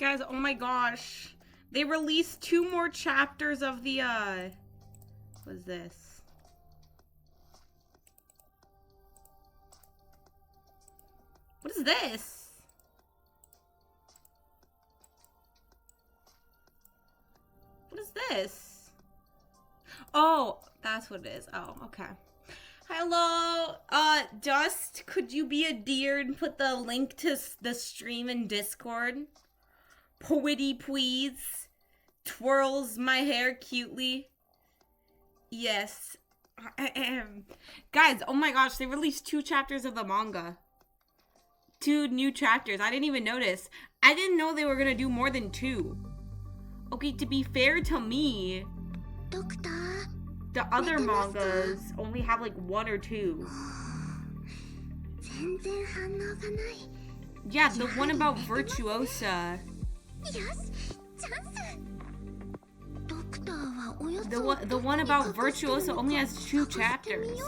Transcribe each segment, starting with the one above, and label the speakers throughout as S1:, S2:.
S1: Guys, oh my gosh. They released 2 more chapters of the, what is this? What is this? What is this? Oh, that's what it is. Oh, okay. Hello, Dust, could you be a dear and put the link to the stream in Discord? Poety please. Twirls my hair cutely. Yes. Guys, oh my gosh, they released 2 chapters of the manga. 2 new chapters. I didn't even notice. I didn't know they were gonna do more than 2. Okay, to be fair to me, the other mangas only have like 1 or 2. Yeah, the one about Virtuosa. The one about Virtuosa only has 2 chapters.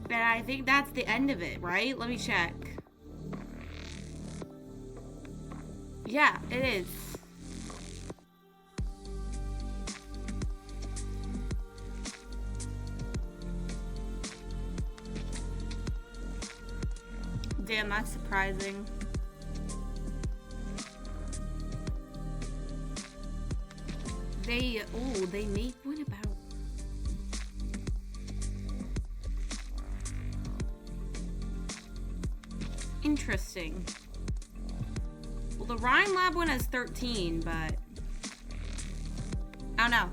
S1: But I think that's the end of it, right? Let me check. Yeah, it is. Damn, that's surprising. They make one about... Interesting. Well, the Rhine Lab one has 13, but... I don't know.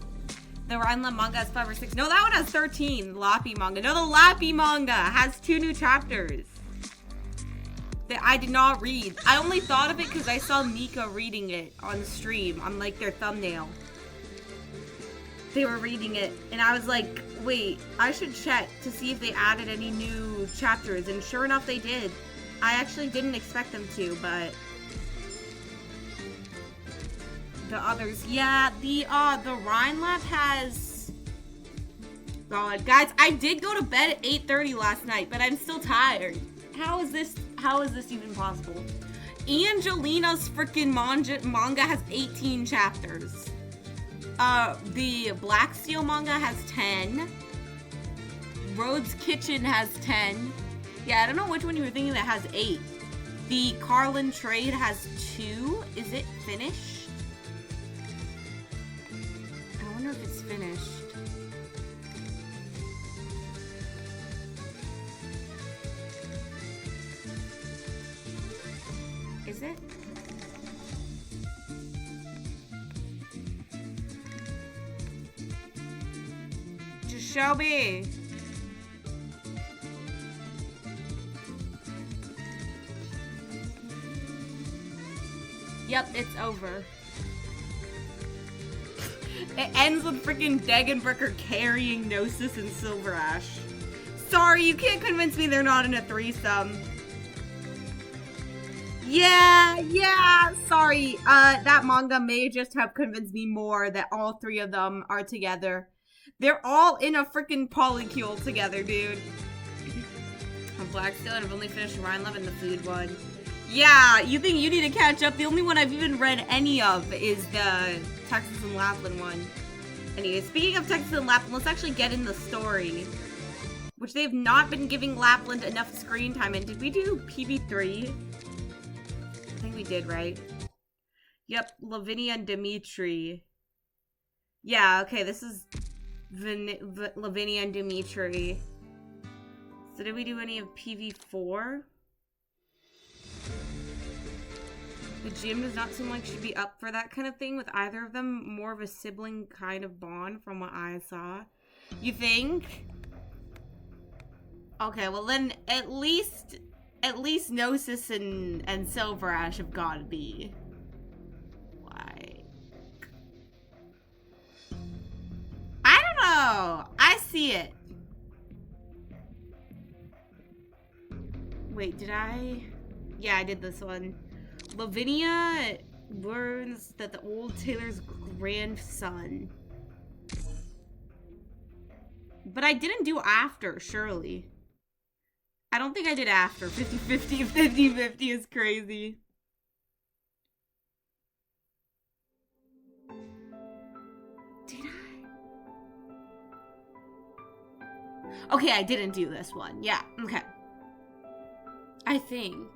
S1: The Rhine Lab manga has 5 or 6. No, that one has 13. The Lappy manga. No, the Lappy manga has 2 new chapters that I did not read. I only thought of it because I saw Nika reading it on stream on like their thumbnail. They were reading it and I was like, wait, I should check to see if they added any new chapters, and sure enough they did. I actually didn't expect them to, but the others, yeah, the Rhine Lab has... God, guys, I did go to bed at 8:30 last night, but I'm still tired. How is this even possible? Angelina's freaking manga has 18 chapters. The Black Steel manga has 10. Rhodes Kitchen has 10. Yeah, I don't know which one you were thinking that has 8. The Carlin Trade has 2. Is it finished? I wonder if it's finished. Is it? Just Shelby. Yep, it's over. It ends with freaking Degenbricker carrying Gnosis and Silver Ash. Sorry, you can't convince me they're not in a threesome. Yeah, sorry. That manga may just have convinced me more that all 3 of them are together. They're all in a freaking polycule together, dude. I'm Blackstone, I've only finished Rhine Lab and the food one. Yeah, you think you need to catch up? The only one I've even read any of is the Texas and Lapland one. Anyway, speaking of Texas and Lapland, let's actually get in the story. Which they've not been giving Lapland enough screen time in. Did we do PB3? I think we did, right? Yep, Lavinia and Dimitri. Yeah, okay, this is Lavinia and Dimitri. So did we do any of PV4? The gym does not seem like she'd be up for that kind of thing with either of them. More of a sibling kind of bond from what I saw. You think? Okay, well then at least Gnosis and Silver Ash have got to be like, I don't know. I see it. Wait, did I? Yeah, I did this one. Lavinia learns that the old tailor's grandson. But I didn't do after, surely. I don't think I did after. 50-50 is crazy. Okay, I didn't do this one. Yeah, okay. I think.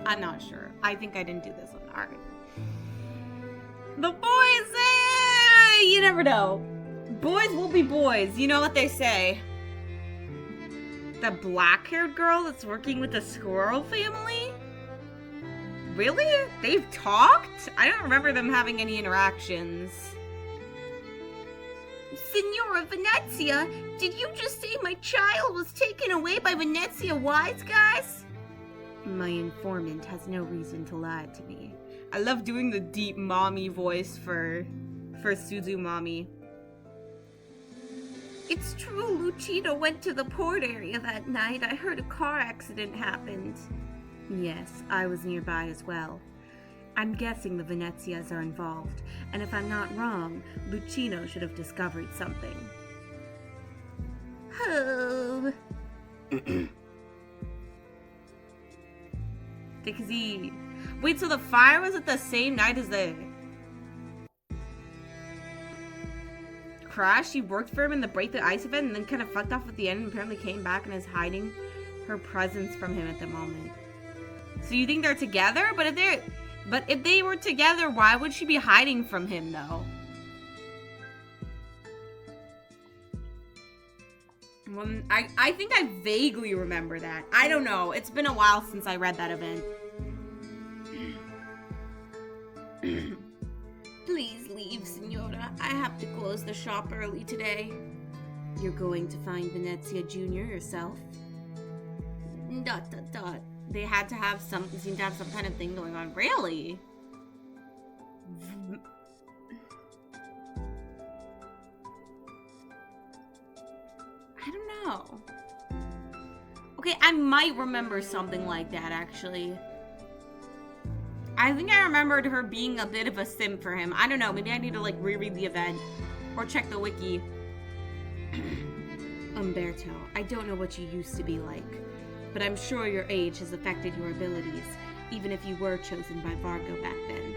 S1: I'm not sure. I think I didn't do this one. Alright. The boys, you never know. Boys will be boys. You know what they say. The black-haired girl that's working with the squirrel family? Really? They've talked? I don't remember them having any interactions. Signora Venezia, did you just say my child was taken away by Venezia Wise Guys? My informant has no reason to lie to me. I love doing the deep mommy voice for Suzu Mommy. It's true, Lucino went to the port area that night. I heard a car accident happened. Yes, I was nearby as well. I'm guessing the Venezias are involved, and if I'm not wrong, Lucino should have discovered something. Oh. Because he... Wait, so the fire was at the same night as the... crash? She worked for him in the Break the Ice event and then kind of fucked off at the end and apparently came back and is hiding her presence from him at the moment. So you think they're together? But if they were together, why would she be hiding from him, though? Well, I think I vaguely remember that. I don't know. It's been a while since I read that event. Please leave, Signora. I have to close the shop early today. You're going to find Venezia Jr. yourself? ... They had to have seemed to have some kind of thing going on. Really? I don't know. Okay, I might remember something like that, actually. I think I remembered her being a bit of a simp for him. I don't know, maybe I need to, like, reread the event. Or check the wiki. Umberto, I don't know what you used to be like. But I'm sure your age has affected your abilities, even if you were chosen by Vargo back then.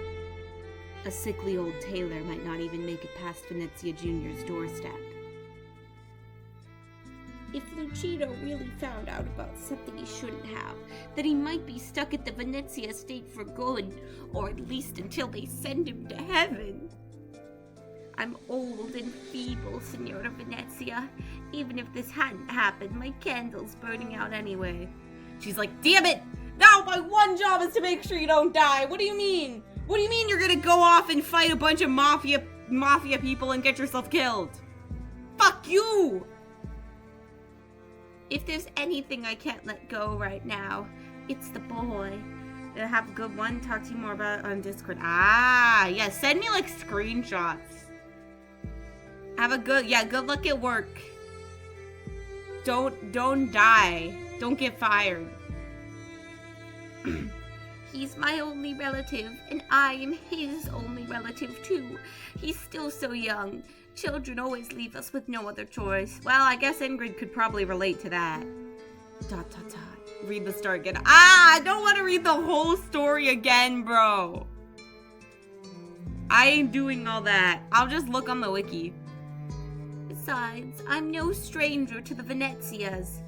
S1: A sickly old tailor might not even make it past Venezia Jr.'s doorstep. If Lucino really found out about something he shouldn't have, then he might be stuck at the Venezia estate for good, or at least until they send him to heaven. I'm old and feeble, Signora Venezia. Even if this hadn't happened, my candle's burning out anyway. She's like, damn it! Now my one job is to make sure you don't die! What do you mean? What do you mean you're gonna go off and fight a bunch of mafia people and get yourself killed? Fuck you! If there's anything I can't let go right now, it's the boy. Have a good one. Talk to you more about it on Discord. Ah, yeah, send me like screenshots. Have a good luck at work. Don't die. Don't get fired. He's my only relative, and I am his only relative too. He's still so young. Children always leave us with no other choice. Well, I guess Ingrid could probably relate to that. ... Read the story again. Ah, I don't want to read the whole story again, bro. I ain't doing all that. I'll just look on the wiki. Besides, I'm no stranger to the Venezias.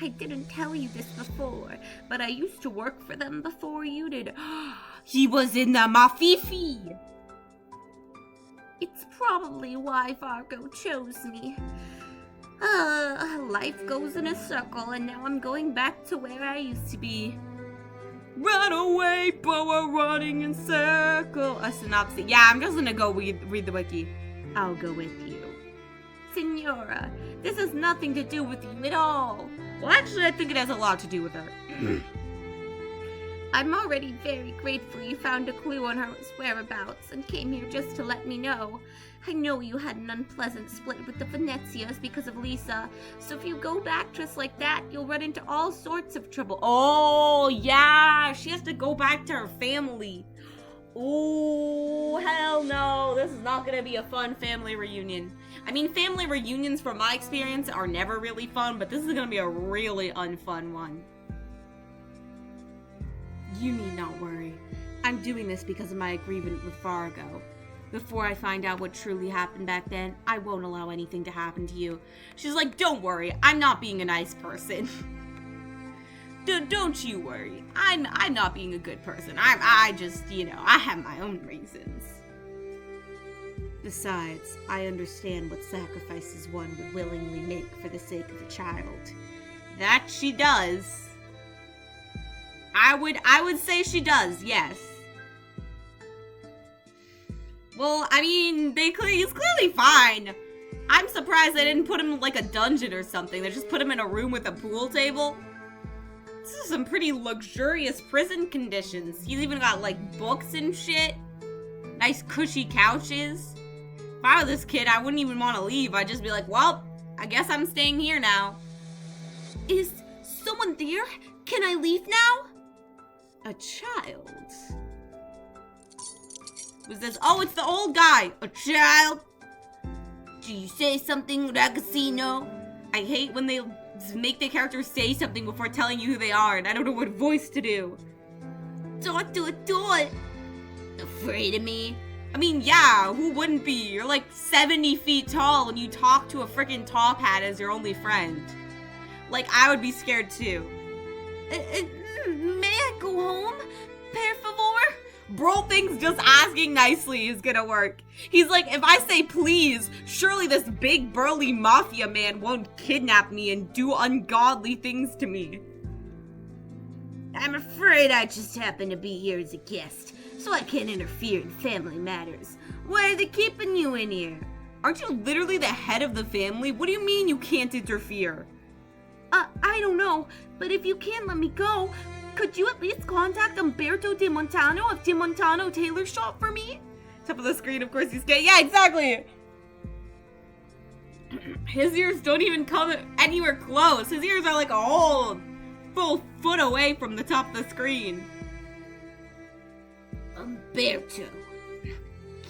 S1: I didn't tell you this before, but I used to work for them before you did. He was in the Mafifi! It's probably why Vargo chose me. Life goes in a circle, and now I'm going back to where I used to be. Run away, boa running in circle. A synopsis. Yeah, I'm just gonna go read the wiki. I'll go with you. Signora, this has nothing to do with you at all. Well, actually, I think it has a lot to do with her. I'm already very grateful you found a clue on her whereabouts and came here just to let me know. I know you had an unpleasant split with the Venezias because of Lisa, so if you go back just like that, you'll run into all sorts of trouble. Oh, yeah, she has to go back to her family. Oh, hell no, this is not gonna be a fun family reunion. I mean, family reunions, from my experience, are never really fun, but this is gonna be a really unfun one. You need not worry. I'm doing this because of my agreement with Vargo. Before I find out what truly happened back then, I won't allow anything to happen to you. She's like, don't worry, I'm not being a nice person. Don't you worry. I'm not being a good person. I just, you know, I have my own reasons. Besides, I understand what sacrifices one would willingly make for the sake of a child. That she does. I would say she does, yes. Well, I mean, he's clearly fine. I'm surprised they didn't put him in like a dungeon or something. They just put him in a room with a pool table. This is some pretty luxurious prison conditions. He's even got like books and shit. Nice cushy couches. If I were this kid, I wouldn't even want to leave. I'd just be like, well, I guess I'm staying here now. Is someone there? Can I leave now? A child. Who's this? Oh, it's the old guy. A child. Do you say something, Ragazzino? I hate when they make the characters say something before telling you who they are, and I don't know what voice to do. Talk to a toy. Afraid of me? I mean, yeah, who wouldn't be? You're like 70 feet tall and you talk to a freaking top hat as your only friend. Like, I would be scared too. May I go home? Per favor? Bro thinks just asking nicely is gonna work. He's like, if I say please, surely this big burly mafia man won't kidnap me and do ungodly things to me. I'm afraid I just happen to be here as a guest, so I can't interfere in family matters. Why are they keeping you in here? Aren't you literally the head of the family? What do you mean you can't interfere? I don't know, but if you can't let me go, could you at least contact Umberto De Montano of De Montano Tailor Shop for me? Top of the screen, of course, he's gay. Yeah, exactly! His ears don't even come anywhere close. His ears are like a whole full foot away from the top of the screen. Umberto.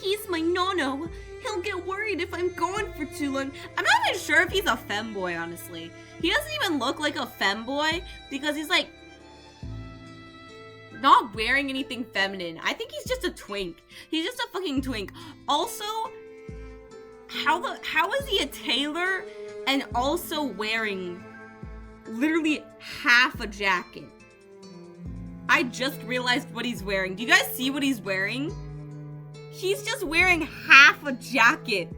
S1: He's my nono. He'll get worried if I'm gone for too long. I'm not even sure if he's a femboy, honestly. He doesn't even look like a femboy because he's like not wearing anything feminine. I think he's just a twink. He's just a fucking twink. Also, how is he a tailor and also wearing literally half a jacket? I just realized what he's wearing. Do you guys see what he's wearing? He's just wearing half a jacket.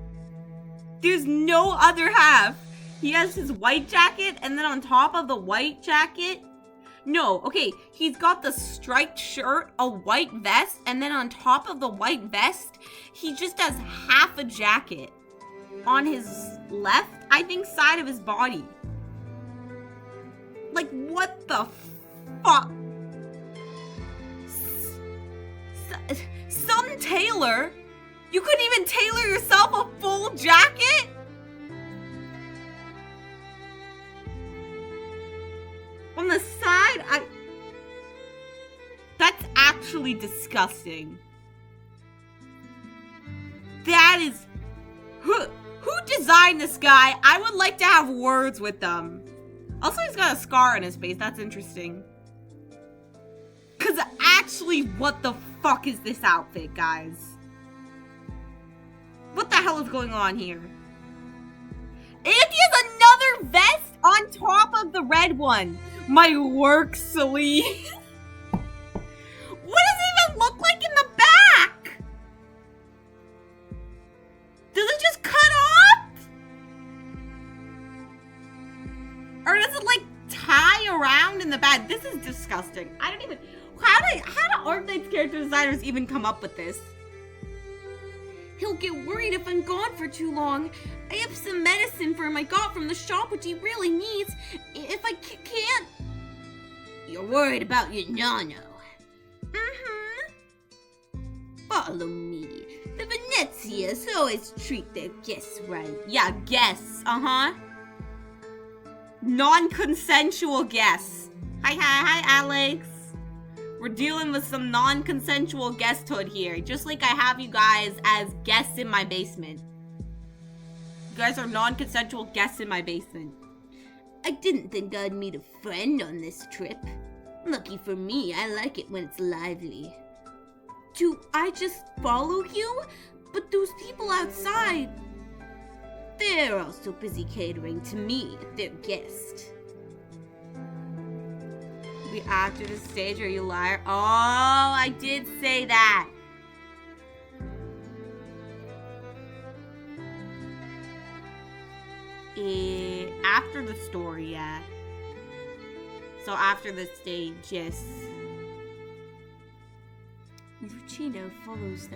S1: There's no other half. He has his white jacket, and then on top of the white jacket, no, okay, he's got the striped shirt, a white vest, and then on top of the white vest, he just has half a jacket on his left, I think, side of his body. Like, what the fuck? Some tailor? You couldn't even tailor yourself a full jacket? On the side, that's actually disgusting. That is... Who designed this guy? I would like to have words with them. Also, he's got a scar on his face. That's interesting. Because actually, what the fuck is this outfit, guys? What the hell is going on here? And he has another vest on top of the red one. My work sleeve. What does it even look like in the back? Does it just cut off? Or does it like tie around in the back? This is disgusting. I don't even... How do Arknights character designers even come up with this? He'll get worried if I'm gone for too long. I have some medicine for him I got from the shop which he really needs. If I can't... You're worried about your nano. Follow me. The Venezias always treat their guests right. Yeah, guests. Non-consensual guests. Hi, Alex. We're dealing with some non-consensual guesthood here, just like I have you guys as guests in my basement. You guys are non-consensual guests in my basement. I didn't think I'd meet a friend on this trip. Lucky for me, I like it when it's lively. Do I just follow you?
S2: But those people outside, they're also busy catering to me, their guest.
S1: The actor to stage, are you liar? Oh, I did say that. After the story, yeah. So after the stage, yes.
S2: Lucino follows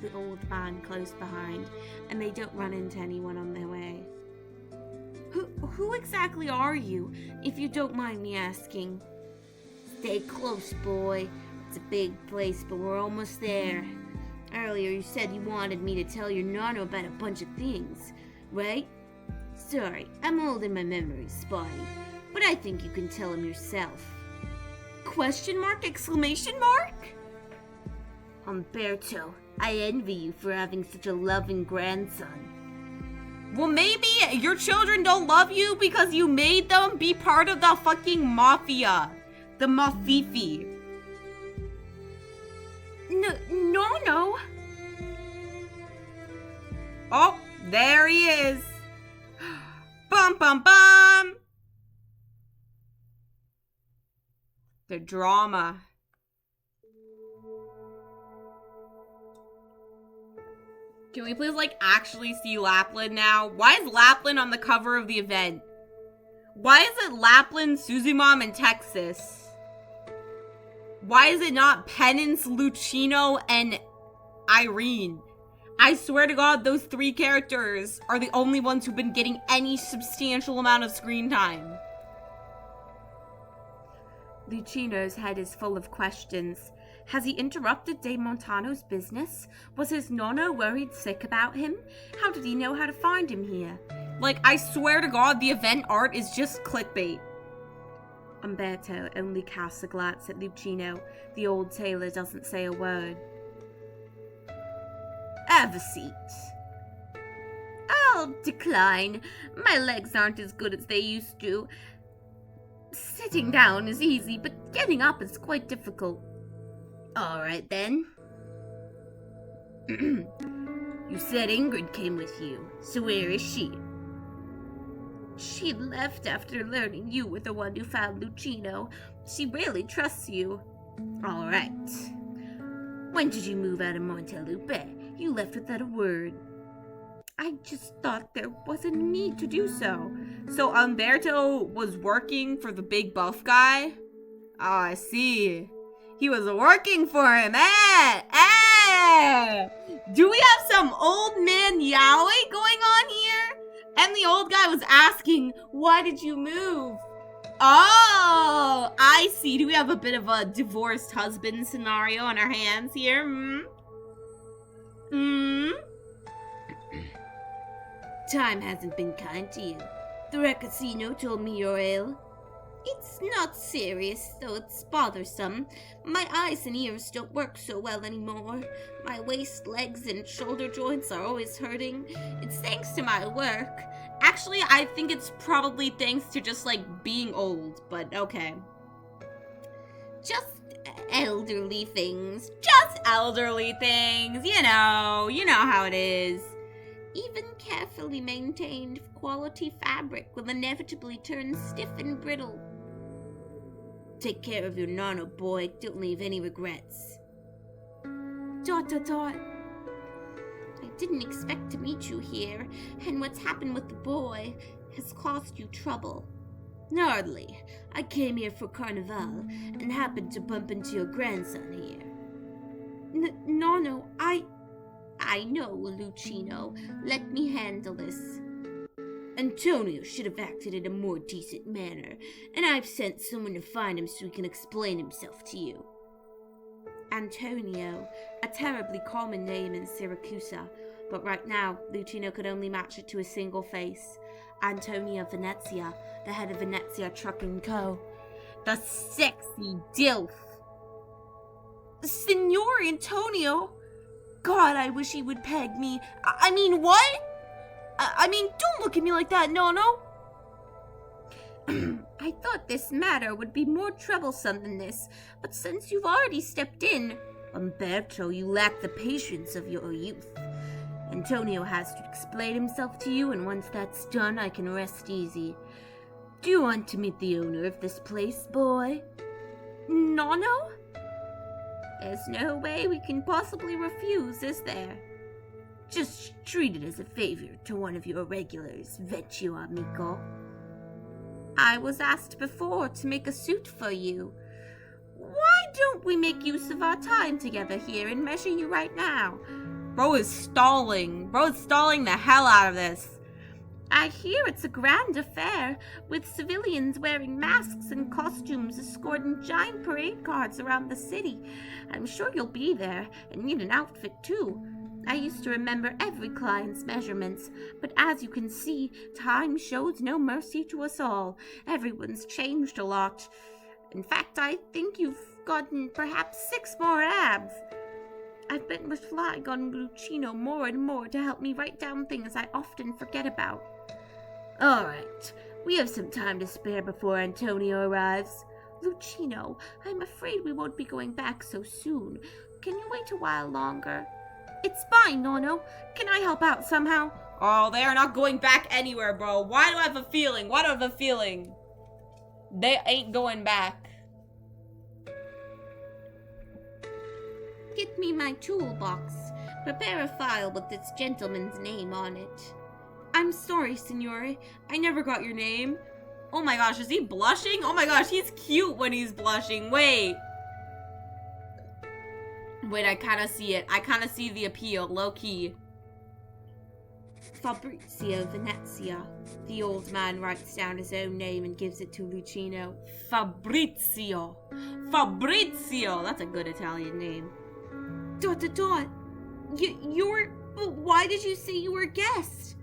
S2: the old man close behind, and they don't run into anyone on their way. Who exactly are you, if you don't mind me asking? Stay close, boy. It's a big place, but we're almost there. Earlier you said you wanted me to tell your nano about a bunch of things, right? Sorry, I'm old and my memory's spotty, but I think you can tell him yourself.
S1: Question mark? Exclamation mark?
S2: Umberto, I envy you for having such a loving grandson.
S1: Well, maybe your children don't love you because you made them be part of the fucking mafia. The Mafifi.
S2: No.
S1: Oh, there he is. Bum, bum, bum. The drama. Can we please, actually see Lapland now? Why is Lapland on the cover of the event? Why is it Lapland, Suzumon, and Texas? Why is it not Penance, Lucino, and Irene? I swear to God, those three characters are the only ones who've been getting any substantial amount of screen time.
S2: Lucino's head is full of questions. Has he interrupted De Montano's business? Was his nonno worried sick about him? How did he know how to find him here?
S1: I swear to God, the event art is just clickbait.
S2: Umberto only casts a glance at Lucino. The old tailor doesn't say a word. Have a seat. I'll decline. My legs aren't as good as they used to. Sitting down is easy, but getting up is quite difficult. All right, then. You said Ingrid came with you, so where is she? She left after learning you were the one who found Lucino. She really trusts you. All right. When did you move out of Montelupe? You left without a word. I just thought there wasn't a need to do so.
S1: So Umberto was working for the big buff guy? Oh, I see. He was working for him. Do we have some old man yaoi going on here? And the old guy was asking, why did you move? Oh, I see. Do we have a bit of a divorced husband scenario on our hands here?
S2: Time hasn't been kind to you. The Recasino told me you're ill. It's not serious, though it's bothersome. My eyes and ears don't work so well anymore. My waist, legs, and shoulder joints are always hurting. It's thanks to my work.
S1: Actually, I think it's probably thanks to just, being old, but okay.
S2: Just elderly things.
S1: Just elderly things, you know how it is.
S2: Even carefully maintained quality fabric will inevitably turn stiff and brittle. Take care of your nano, boy. Don't leave any regrets. ... I didn't expect to meet you here, and what's happened with the boy has caused you trouble. Hardly. I came here for Carnival, and happened to bump into your grandson here. No, I know, Lucino. Let me handle this. Antonio should have acted in a more decent manner, and I've sent someone to find him so he can explain himself to you. Antonio, a terribly common name in Siracusa, but right now, Lucino could only match it to a single face. Antonio Venezia, the head of Venezia Trucking Co.
S1: The sexy dilf.
S2: Signor Antonio? God, I wish he would peg me. I mean, what? Don't look at me like that, no. I thought this matter would be more troublesome than this, but since you've already stepped in... Umberto, you lack the patience of your youth. Antonio has to explain himself to you, and once that's done, I can rest easy. Do you want to meet the owner of this place, boy? Nono? There's no way we can possibly refuse, is there? Just treat it as a favor to one of your regulars, Vecchio amico. I was asked before to make a suit for you. Why don't we make use of our time together here and measure you right now?
S1: Bro is stalling. Bro is stalling the hell out of this.
S2: I hear it's a grand affair, with civilians wearing masks and costumes escorting giant parade cars around the city. I'm sure you'll be there and need an outfit too. I used to remember every client's measurements, but as you can see, time shows no mercy to us all. Everyone's changed a lot. In fact, I think you've gotten perhaps 6 more abs. I've been relying on Lucino more and more to help me write down things I often forget about. Alright, we have some time to spare before Antonio arrives. Lucino, I'm afraid we won't be going back so soon. Can you wait a while longer? It's fine, Nono. Can I help out somehow?
S1: Oh, they are not going back anywhere, bro. Why do I have a feeling? Why do I have a feeling? They ain't going back.
S2: Get me my toolbox. Prepare a file with this gentleman's name on it. I'm sorry, Signore. I never got your name.
S1: Oh my gosh, is he blushing? Oh my gosh, he's cute when he's blushing. Wait, I kind of see it. I kind of see the appeal, low-key.
S2: Fabrizio Venezia. The old man writes down his own name and gives it to Lucino.
S1: Fabrizio. Fabrizio. That's a good Italian name.
S2: Dot. You're... Why did you say you were a guest?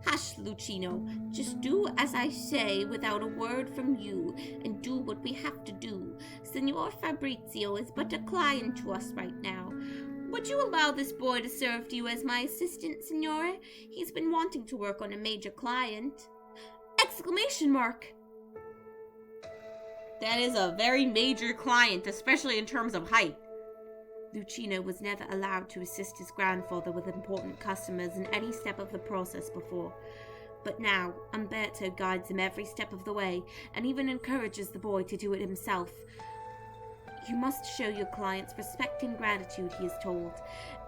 S2: Hush, Lucino. Just do as I say without a word from you, and do what we have to do. Signor Fabrizio is but a client to us right now. Would you allow this boy to serve you as my assistant, Signore? He's been wanting to work on a major client. Exclamation mark!
S1: That is a very major client, especially in terms of height.
S2: Lucino was never allowed to assist his grandfather with important customers in any step of the process before. But now, Umberto guides him every step of the way, and even encourages the boy to do it himself. You must show your clients respect and gratitude, he is told.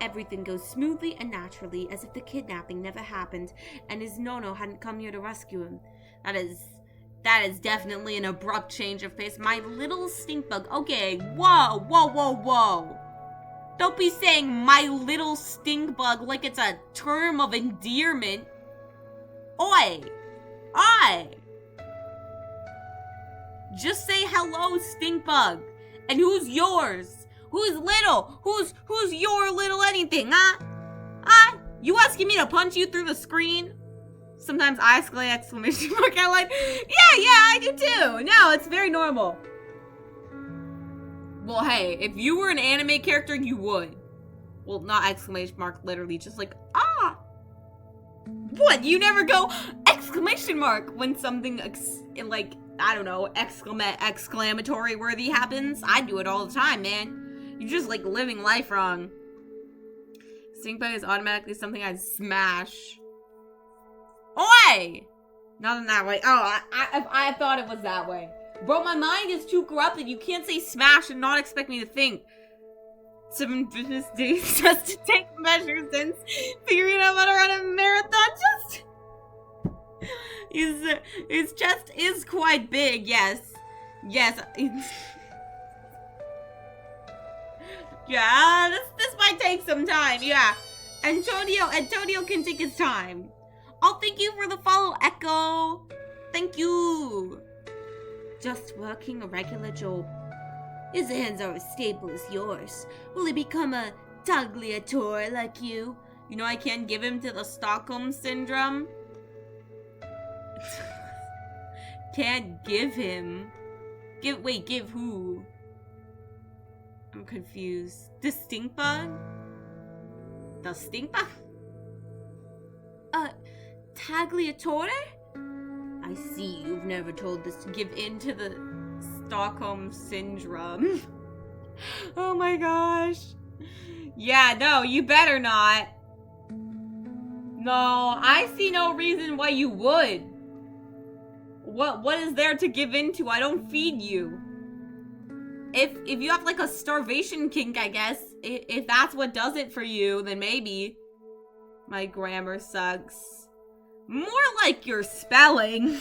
S2: Everything goes smoothly and naturally, as if the kidnapping never happened, and his Nono hadn't come here to rescue him.
S1: That is definitely an abrupt change of pace. My little stink bug. Okay, whoa. Don't be saying my little stink bug like it's a term of endearment. Oi! Just say hello, stink bug. And who's yours? Who's little? Who's your little anything, huh? You asking me to punch you through the screen? Sometimes I escalate exclamation mark. I'm like, yeah, I do too. No, it's very normal. Well, hey, if you were an anime character, you would. Well, not exclamation mark, literally, just like, What? You never go exclamation mark when something, I don't know, exclamatory worthy happens? I do it all the time, man. You're just, living life wrong. Stink bug is automatically something I smash. Oi! Not in that way. Oh, I thought it was that way. Bro, my mind is too corrupted. You can't say smash and not expect me to think. 7 business days just to take measures and figuring out how to run a marathon his chest is quite big, yes. Yeah, this might take some time, yeah. Antonio can take his time. Oh, thank you for the follow, Echo. Thank you.
S2: Just working a regular job. His hands are as stable as yours. Will he become a tagliatore like you?
S1: You know I can't give him to the Stockholm Syndrome. Can't give him. Give who? I'm confused. The stink bug? The stink bug?
S2: Tagliatore?
S1: I see you've never told this to give in to the Stockholm Syndrome. Oh my gosh. Yeah, no, you better not. No, I see no reason why you would. What is there to give into? I don't feed you. If you have like a starvation kink, I guess, if that's what does it for you, then maybe. My grammar sucks. More like your spelling.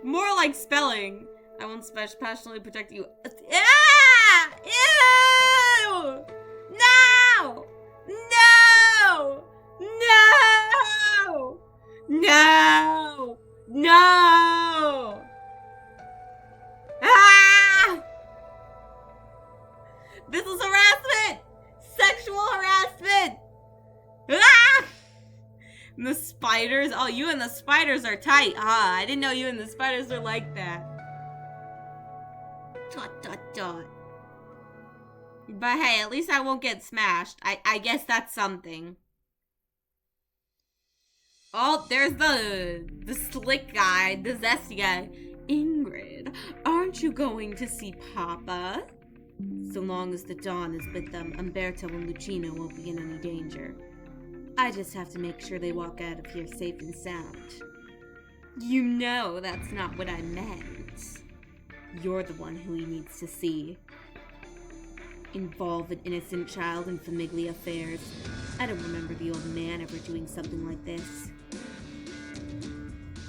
S1: More like spelling. I won't passionately protect you. Ah! Ew! No! No! No! No! No! Ah! This is harassment! Sexual harassment! Ah! And the spiders? Oh, you and the spiders are tight, huh? I didn't know you and the spiders are like that. Dot, dot, dot. But hey, at least I won't get smashed. I guess that's something. Oh, there's the slick guy, the zesty guy. Ingrid, aren't you going to see Papa? So long as the Dawn is with them, Umberto and Lucino won't be in any danger. I just have to make sure they walk out of here safe and sound. You know that's not what I meant. You're the one who he needs to see. Involve an innocent child in famiglia affairs. I don't remember the old man ever doing something like this.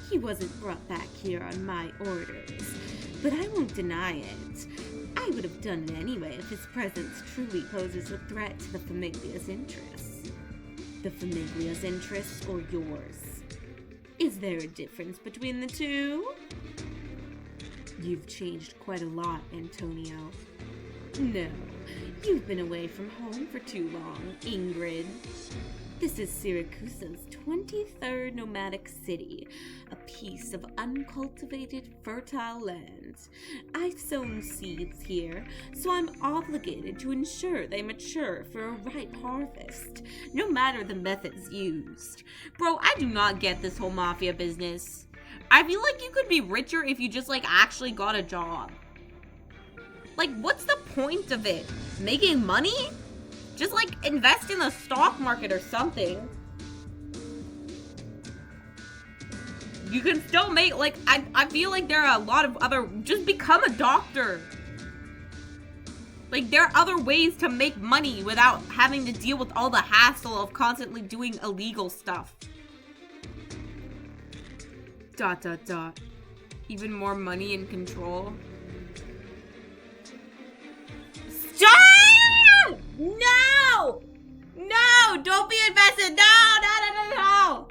S1: He wasn't brought back here on my orders, but I won't deny it. I would have done it anyway if his presence truly poses a threat to the famiglia's interests. The famiglia's interests or yours? Is there a difference between the two? You've changed quite a lot, Antonio. No, you've been away from home for too long, Ingrid. This is Syracusa's 23rd nomadic city, a piece of uncultivated, fertile land. I've sown seeds here, so I'm obligated to ensure they mature for a ripe harvest, no matter the methods used. Bro, I do not get this whole mafia business. I feel like you could be richer if you just, like, actually got a job. Like, what's the point of it? Making money? Just, like, invest in the stock market or something. You can still make, like, I feel like there are a lot of other, just become a doctor. Like, there are other ways to make money without having to deal with all the hassle of constantly doing illegal stuff. ... Even more money and control. Stop! No! No! Don't be invested! No!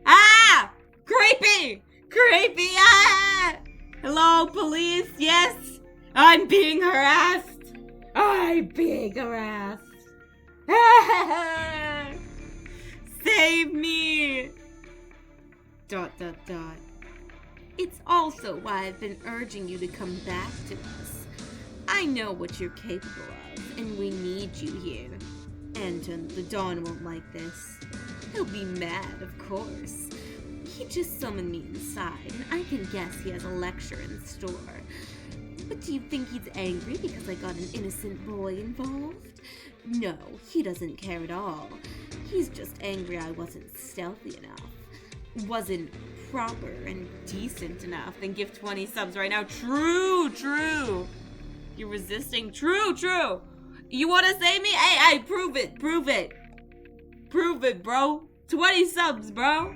S1: Ah! Creepy! Creepy! Ah! Hello, police? Yes? I'm being harassed! I'm being harassed! Save me! ... It's also why I've been urging you to come back to us. I know what you're capable of, and we need you here. Anton, the Dawn won't like this. He'll be mad, of course. He just summoned me inside, and I can guess he has a lecture in store. But do you think he's angry because I got an innocent boy involved? No, he doesn't care at all. He's just angry I wasn't stealthy enough. Wasn't proper and decent enough. Then give 20 subs right now. True. You're resisting. True. You want to save me? Hey, prove it. Prove it, bro. 20 subs, bro.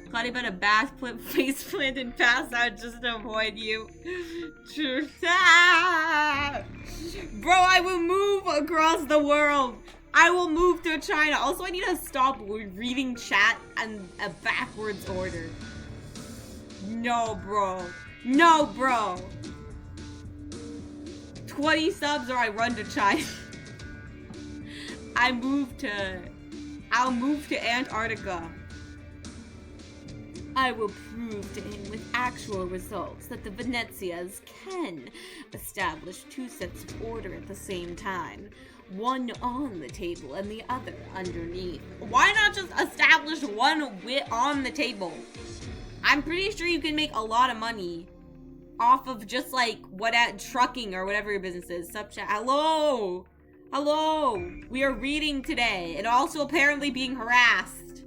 S1: Claudia better face plant and pass out just to avoid you. True. Bro, I will move across the world. I will move to China. Also, I need to stop reading chat in a backwards order. No, bro. 20 subs or I run to China. I'll move to Antarctica. I will prove to him with actual results that the Venezias can establish two sets of order at the same time. One on the table and the other underneath. Why not just establish one on the table? I'm pretty sure you can make a lot of money off of just like trucking or whatever your business is. Sub chat. Hello. Hello. We are reading today and also apparently being harassed.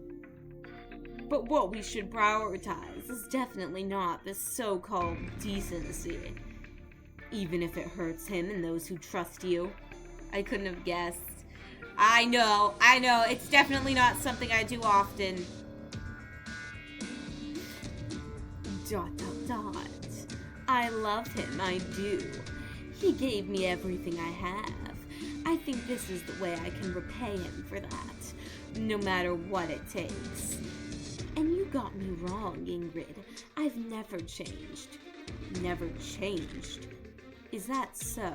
S2: But what we should prioritize is definitely not this so-called decency. Even if it hurts him and those who trust you.
S1: I couldn't have guessed. I know. It's definitely not something I do often. ...
S2: I love him, I do. He gave me everything I have. I think this is the way I can repay him for that, no matter what it takes. And you got me wrong, Ingrid. I've never changed. Never changed. Is that so?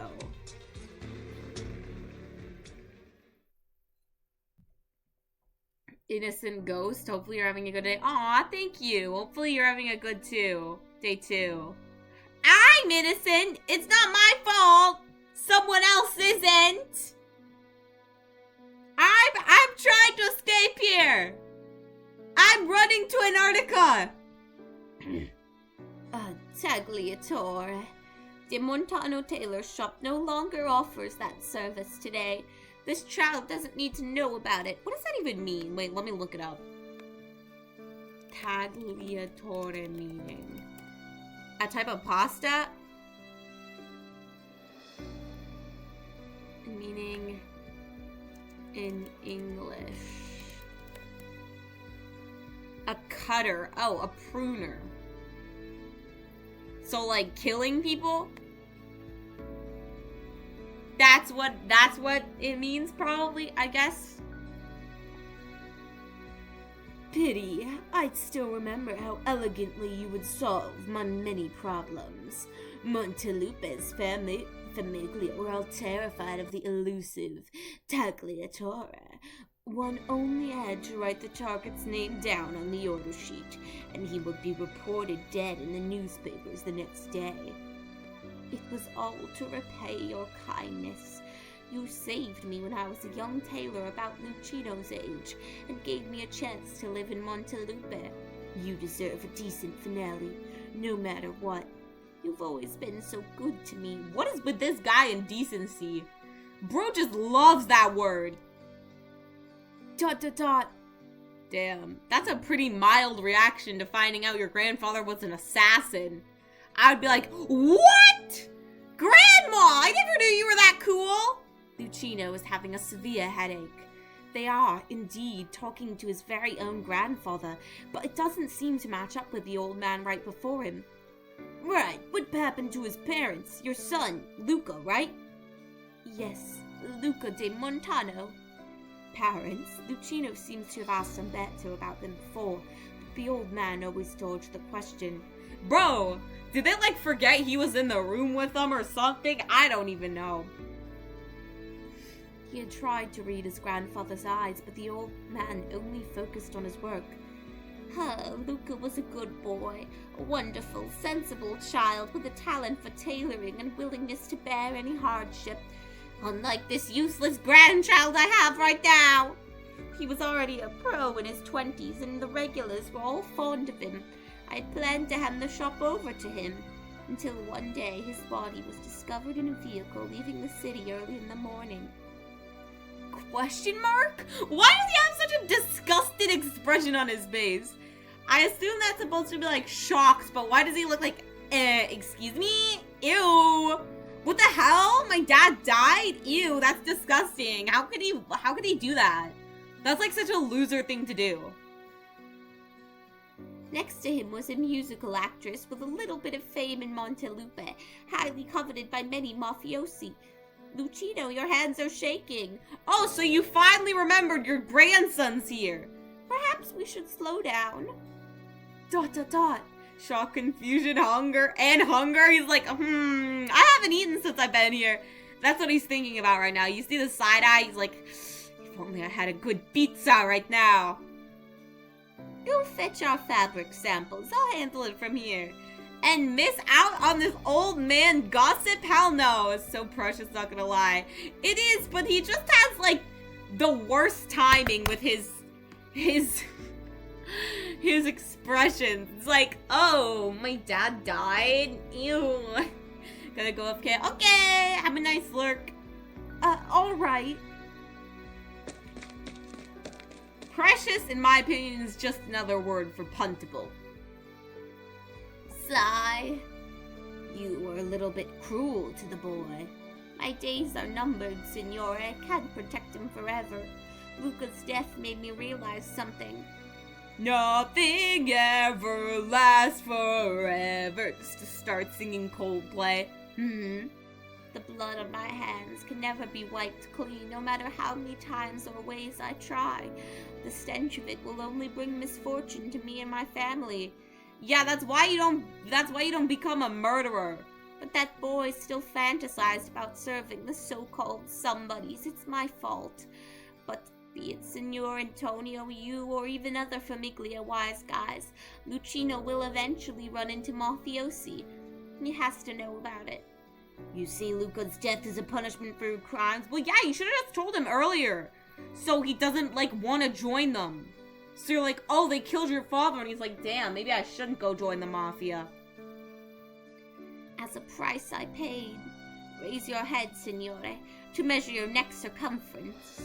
S1: Innocent ghost, hopefully you're having a good day. Aw, thank you. Hopefully you're having a good day 2. I'm innocent. It's not my fault. Someone else isn't. I'm trying to escape here. I'm running to Antarctica.
S2: Tagliatore. The Montano tailor shop no longer offers that service today. This child doesn't need to know about it.
S1: What does that even mean? Wait, let me look it up. Tagliatore meaning. A type of pasta?
S2: Meaning in English.
S1: A cutter. Oh, a pruner. So, like, killing people? That's what it means, probably, I guess.
S2: Pity. I'd still remember how elegantly you would solve my many problems. Montelupe's famiglia were all terrified of the elusive Tagliatore. One only had to write the target's name down on the order sheet, and he would be reported dead in the newspapers the next day. It was all to repay your kindness. You saved me when I was a young tailor about Lucino's age, and gave me a chance to live in Montelupe. You deserve a decent finale, no matter what. You've always been so good to me.
S1: What is with this guy and decency? Bro just loves that word. ... Damn, that's a pretty mild reaction to finding out your grandfather was an assassin. I would be like, what? Grandma, I never knew you were that cool.
S2: Lucino is having a severe headache. They are, indeed, talking to his very own grandfather, but it doesn't seem to match up with the old man right before him. Right, what happened to his parents? Your son, Luca, right? Yes, Luca de Montano. Parents? Lucino seems to have asked Umberto about them before, but the old man always dodged the question.
S1: Bro, did they like forget he was in the room with them or something? I don't even know.
S2: He had tried to read his grandfather's eyes, but the old man only focused on his work. Luca was a good boy, a wonderful, sensible child with a talent for tailoring and willingness to bear any hardship. Unlike this useless grandchild I have right now. He was already a pro in his 20s, and the regulars were all fond of him. I had planned to hand the shop over to him, until one day his body was discovered in a vehicle leaving the city early in the morning.
S1: Question mark? Why does he have such a disgusted expression on his face? I assume that's supposed to be like shocked, but why does he look like, excuse me? Ew. What the hell? My dad died? Ew, that's disgusting. How could he do that? That's like such a loser thing to do.
S2: Next to him was a musical actress with a little bit of fame in Montelupe, highly coveted by many mafiosi. Lucino, your hands are shaking.
S1: Oh, so you finally remembered your grandson's here.
S2: Perhaps we should slow down. ...
S1: Shock, confusion, hunger, and hunger. He's like, I haven't eaten since I've been here. That's what he's thinking about right now. You see the side eye? He's like, if only I had a good pizza right now.
S2: Go fetch our fabric samples. I'll handle it from here.
S1: And miss out on this old man gossip? Hell no. It's so precious, not gonna lie. It is, but he just has, like, the worst timing with his
S2: his expressions. It's like, oh, my dad died? Ew. Gotta go AFK. Okay, have a nice lurk. Alright. Precious, in my opinion, is just another word for puntable. Sigh. You were a little bit cruel to the boy. My days are numbered, Signore. I can't protect him forever. Luca's death made me realize something. Nothing ever lasts forever. Just to start singing Coldplay. The blood on my hands can never be wiped clean, no matter how many times or ways I try. The stench of it will only bring misfortune to me and my family. Yeah, that's why you don't become a murderer. But that boy still fantasized about serving the so-called somebodies. It's my fault. But be it Signor Antonio, you, or even other Famiglia wise guys, Lucino will eventually run into mafiosi. He has to know about it. You see Luca's death as a punishment for your crimes? Well, yeah, you should have just told him earlier. So he doesn't, want to join them. So you're like, oh, they killed your father. And he's like, damn, maybe I shouldn't go join the mafia. As a price I paid, raise your head, Signore, to measure your neck circumference.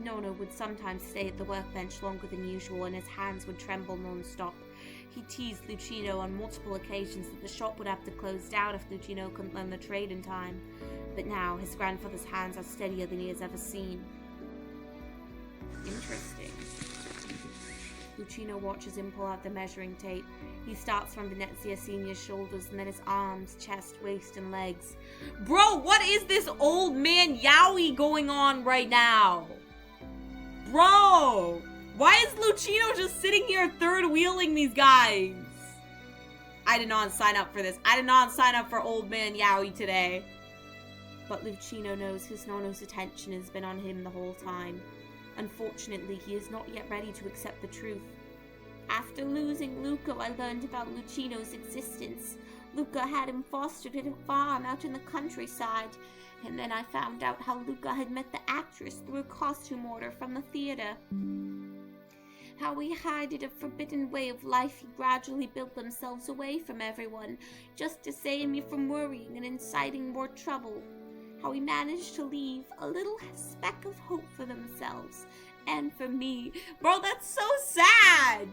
S2: Nono would sometimes stay at the workbench longer than usual, and his hands would tremble non-stop. He teased Lucino on multiple occasions that the shop would have to close down if Lucino couldn't learn the trade in time. But now, his grandfather's hands are steadier than he has ever seen. Interesting. Lucino watches him pull out the measuring tape. He starts from Venezia Senior's shoulders and then his arms, chest, waist, and legs. Bro, what is this old man yaoi going on right now? Bro! Why is Lucino just sitting here third-wheeling these guys? I did not sign up for this. I did not sign up for old man yaoi today. But Lucino knows his Nono's attention has been on him the whole time. Unfortunately, he is not yet ready to accept the truth. After losing Luca, I learned about Lucino's existence. Luca had him fostered at a farm out in the countryside, and then I found out how Luca had met the actress through a costume order from the theater. How he hided a forbidden way of life he gradually built themselves away from everyone, just to save me from worrying and inciting more trouble. How he managed to leave a little speck of hope for themselves and for me. Bro, that's so sad! ...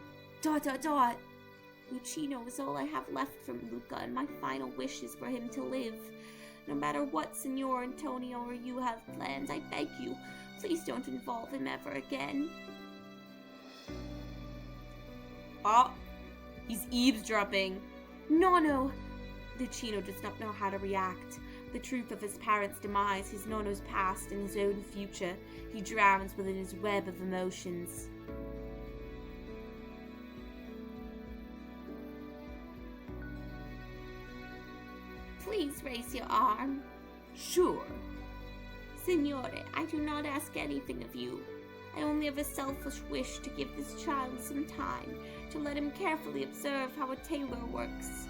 S2: Lucino is all I have left from Luca, and my final wish is for him to live. No matter what Signor Antonio or you have planned, I beg you, please don't involve him ever again. Oh, he's eavesdropping. No. Lucino does not know how to react. The truth of his parents' demise, his Nono's past, and his own future, he drowns within his web of emotions. Please raise your arm. Sure. Signore, I do not ask anything of you. I only have a selfish wish to give this child some time, to let him carefully observe how a tailor works,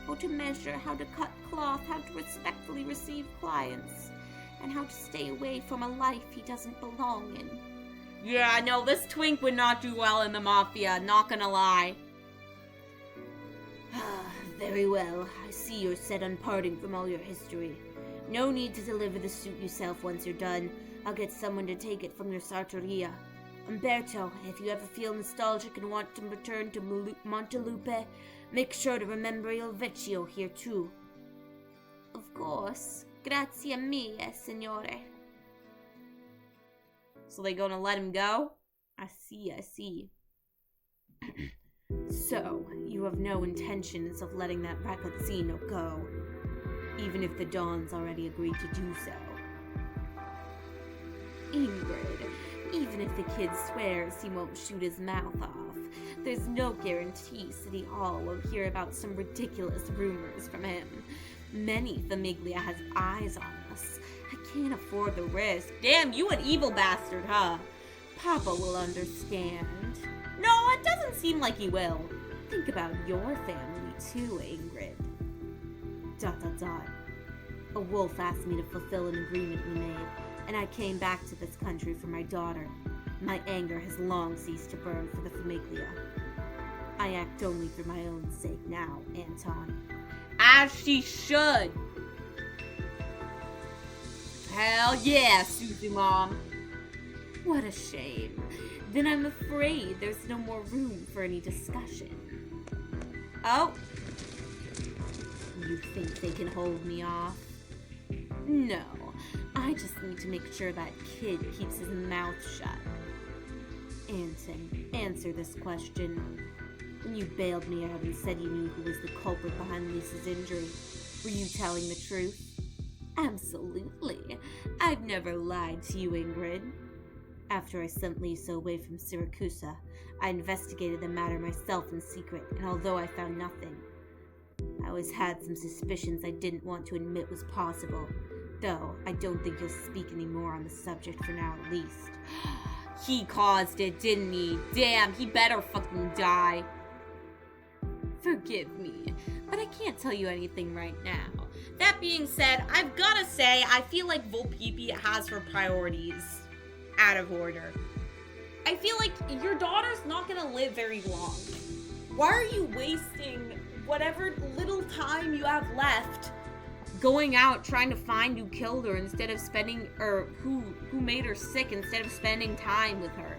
S2: how to measure, how to cut cloth, how to respectfully receive clients, and how to stay away from a life he doesn't belong in. Yeah, no, this twink would not do well in the mafia, not gonna lie. Very well. I see you're set on parting from all your history. No need to deliver the suit yourself once you're done. I'll get someone to take it from your sartoria. Umberto, if you ever feel nostalgic and want to return to Montelupe, make sure to remember Il Vecchio here too. Of course. Grazie mille, signore. So they gonna let him go? I see. So, you have no intentions of letting that ragazzino go, even if the Dons already agreed to do so. Ingrid, even if the kid swears he won't shoot his mouth off, there's no guarantee City Hall won't hear about some ridiculous rumors from him. Many Famiglia has eyes on us. I can't afford the risk. Damn, you an evil bastard, huh? Papa will understand. No, it doesn't seem like he will. Think about your family too, Ingrid. ... A wolf asked me to fulfill an agreement we made, and I came back to this country for my daughter. My anger has long ceased to burn for the Famiglia. I act only for my own sake now, Anton. As she should! Hell yeah, Susie Mom! What a shame. Then I'm afraid there's no more room for any discussion. Oh! You think they can hold me off? No. I just need to make sure that kid keeps his mouth shut. Anton, answer this question. When you bailed me out and said you knew who was the culprit behind Lisa's injury, were you telling the truth? Absolutely. I've never lied to you, Ingrid. After I sent Lisa away from Siracusa, I investigated the matter myself in secret, and although I found nothing, I always had some suspicions I didn't want to admit was possible. Though, I don't think you'll speak anymore on the subject for now, at least. He caused it, didn't he? Damn, he better fucking die. Forgive me, but I can't tell you anything right now. That being said, I've gotta say, I feel like Volpipi has her priorities out of order. I feel like your daughter's not gonna live very long. Why are you wasting whatever little time you have left going out trying to find who killed her instead of spending, or who made her sick instead of spending time with her?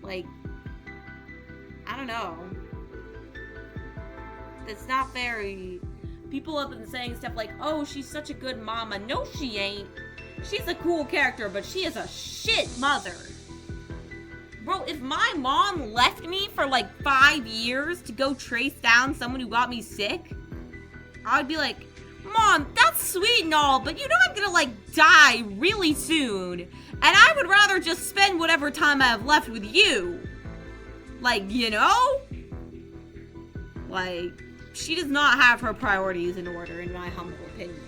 S2: Like, I don't know. That's not very... People have been saying stuff like, oh, she's such a good mama. No, she ain't. She's a cool character, but she is a shit mother. Bro, if my mom left me for like 5 years to go trace down someone who got me sick, I'd be like, Mom, that's sweet and all, but you know I'm gonna like die really soon. And I would rather just spend whatever time I have left with you. Like, you know? Like, she does not have her priorities in order, in my humble opinion.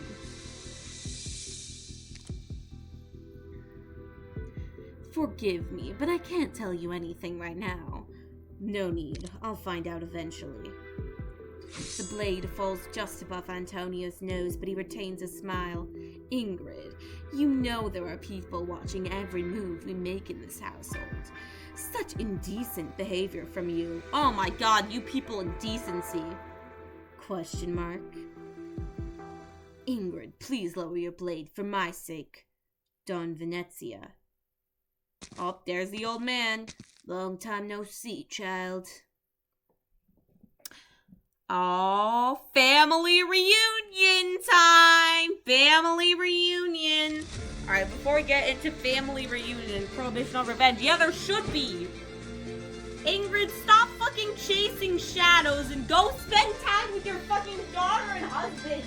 S2: Forgive me, but I can't tell you anything right now. No need. I'll find out eventually. The blade falls just above Antonio's nose, but he retains a smile. Ingrid, you know there are people watching every move we make in this household. Such indecent behavior from you. Oh my god, you people in decency. Question mark. Ingrid, please lower your blade for my sake. Don Venezia. Oh, there's the old man. Long time no see, child. Oh, family reunion time! Family reunion! Alright, before we get into family reunion, Prohibition on Revenge, yeah, there should be! Ingrid, stop fucking chasing shadows and go spend time with your fucking daughter and husband!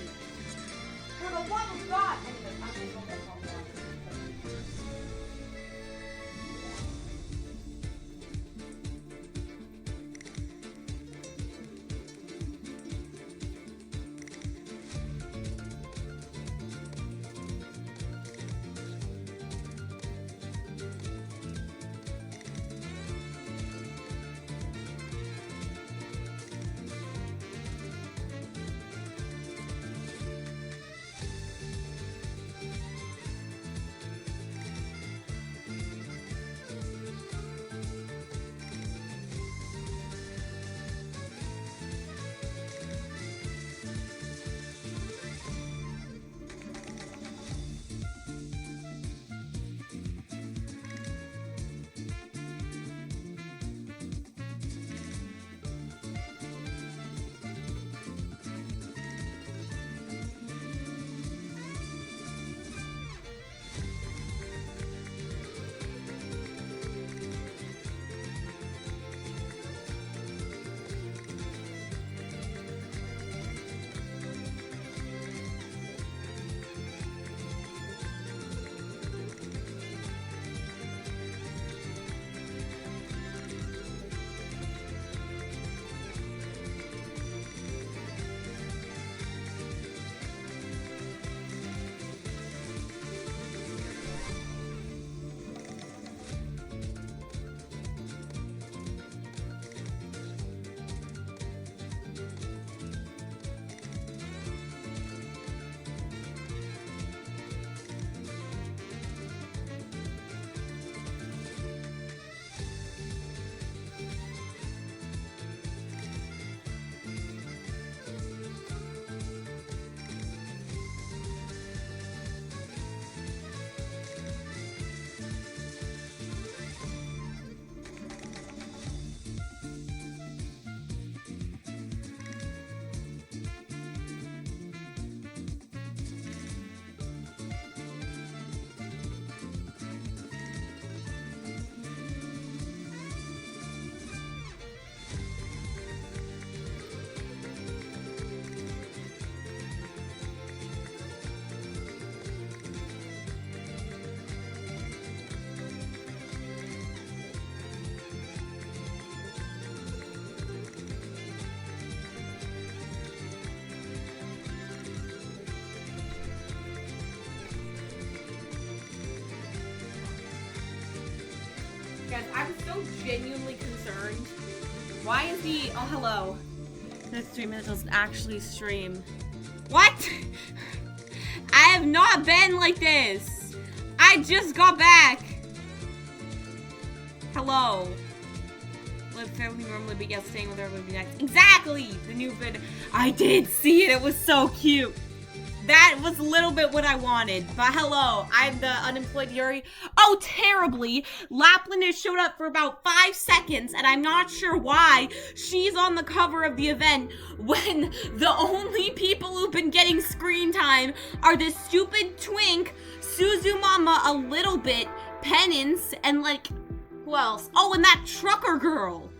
S2: For the love of God! Anyway, I'm gonna go get home.
S1: guys, I'm so genuinely concerned. Why is he... Oh, hello. This 3 minutes doesn't actually stream. What? I have not been like this. I just got back. Hello. Live fairly normally, but yes, staying with her would be nice. Exactly! The new vid. I did see it. It was so cute. That was a little bit what I wanted. But hello, I'm the unemployed Yuri. Oh, terribly. Lapland has showed up for about 5 seconds, and I'm not sure why she's on the cover of the event when the only people who've been getting screen time are this stupid twink, Suzumama a little bit, Penance, and like, who else? Oh, and that trucker girl.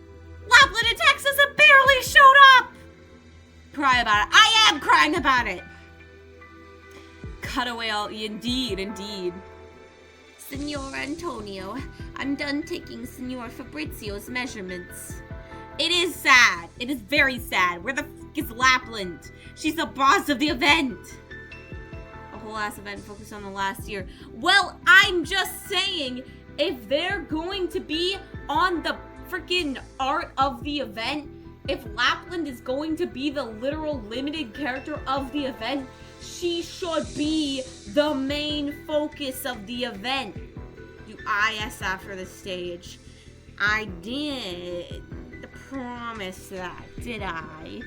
S1: Lapland in Texas have barely showed up. Cry about it. I am crying about it. Cutaway all, indeed.
S2: Signor Antonio, I'm done taking Signor Fabrizio's measurements.
S1: It is sad. It is very sad. Where the f is Lapland? She's the boss of the event. A whole ass event focused on the last year. Well, I'm just saying, if they're going to be on the freaking art of the event, if Lapland is going to be the literal limited character of the event, she should be the main focus of the event. You ISF for the stage. I did promise that, did I?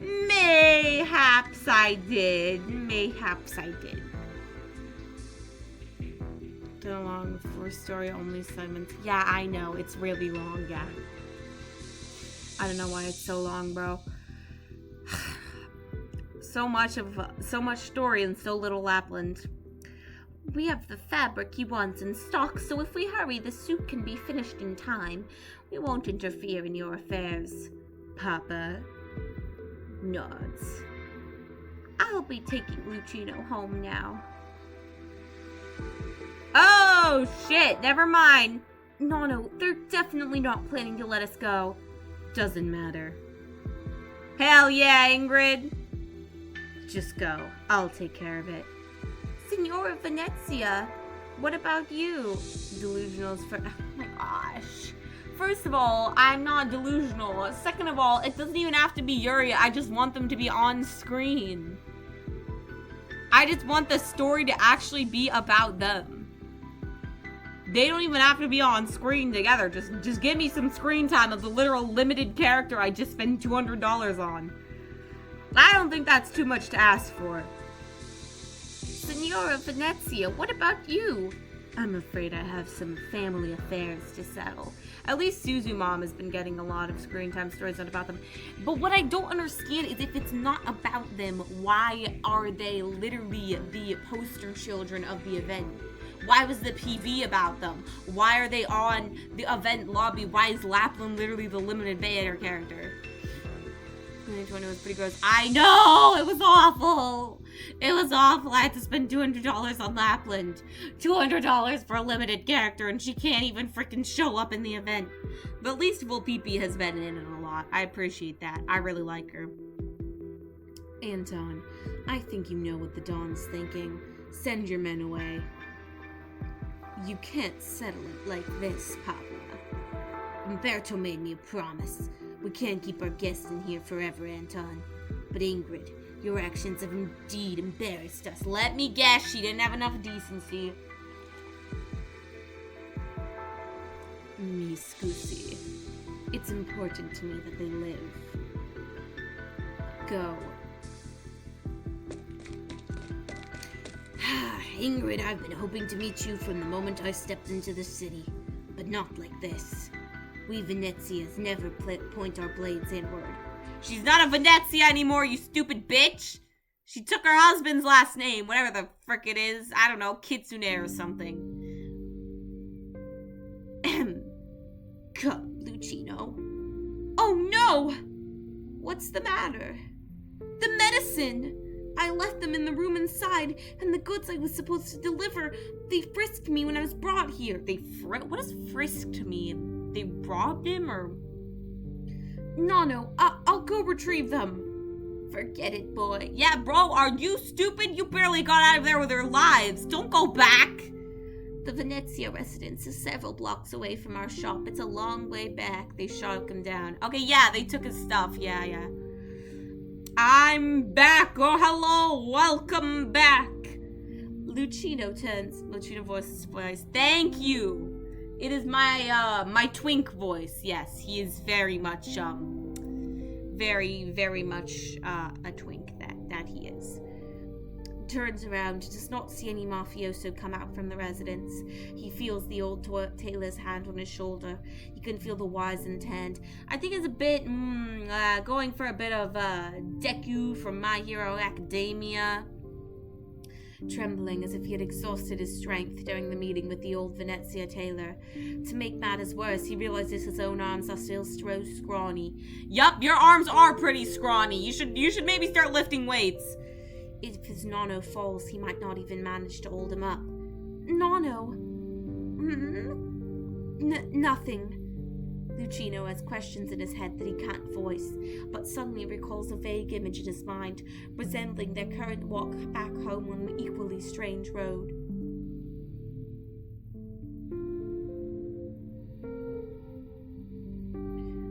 S1: Mayhaps I did. Go along with 4-story only segments. Yeah, I know. It's really long, yeah. I don't know why it's so long, bro. So much story and so little Lapland. We have the fabric he wants in stock, so if we hurry, the suit can be finished in time. We won't interfere in your affairs. Papa nods. I'll be taking Lucino home now. Oh, shit, never mind. No, they're definitely not planning to let us go. Doesn't matter. Hell yeah, Ingrid. Just go. I'll take care of it. Signora Venezia, what about you? Delusional's for... Oh my gosh. First of all, I'm not delusional. Second of all, it doesn't even have to be Yuri. I just want them to be on screen. I just want the story to actually be about them. They don't even have to be on screen together. Just give me some screen time of the literal limited character I just spent $200 on. I don't think that's too much to ask for. Signora Venezia, what about you? I'm afraid I have some family affairs to settle. At least Suzumom has been getting a lot of screen time stories out about them. But what I don't understand is if it's not about them, why are they literally the poster children of the event? Why was the PV about them? Why are they on the event lobby? Why is Lapland literally the limited banner character? 2020 was pretty gross. I know! It was awful! It was awful. I had to spend $200 on Lapland. $200 for a limited character, and she can't even freaking show up in the event. But at least Will Peepee has been in it a lot. I appreciate that. I really like her. Anton, I think you know what the Dawn's thinking. Send your men away. You can't settle it like this, Papa. Umberto made me a promise. We can't keep our guests in here forever, Anton. But Ingrid, your actions have indeed embarrassed us. Let me guess, she didn't have enough decency. Mi scusi. It's important to me that they live. Go. Ingrid, I've been hoping to meet you from the moment I stepped into the city. But not like this. We Venezias never point our blades inward. She's not a Venezia anymore, you stupid bitch! She took her husband's last name, whatever the frick it is. I don't know, Kitsune or something. Come, Lucino. Oh no! What's the matter? The medicine! I left them in the room inside, and the goods I was supposed to deliver, they frisked me when I was brought here. What does frisked mean? They robbed him, or... No, I'll go retrieve them. Forget it, boy. Yeah, bro, are you stupid? You barely got out of there with your lives. Don't go back.
S2: The Venezia residence is several blocks away from our shop. It's a long way back. They shot him down. Okay, yeah, they took his stuff. Yeah. I'm back. Oh, hello. Welcome back. Lucino voice. Thank you. It is my twink voice. Yes, he is very much, very much, a twink that he is. Turns around, does not see any mafioso come out from the residence. He feels the old tailor's hand on his shoulder. He can feel the wizened hand. I think it's a bit, going for a bit of, Deku from My Hero Academia. Trembling as if he had exhausted his strength during the meeting with the old Venezia tailor. To make matters worse, he realizes his own arms are still so scrawny. Yup, your arms are pretty scrawny. You should maybe start lifting weights. If his Nono falls, he might not even manage to hold him up. Nono? Nothing. Lucino has questions in his head that he can't voice, but suddenly recalls a vague image in his mind, resembling their current walk back home on an equally strange road.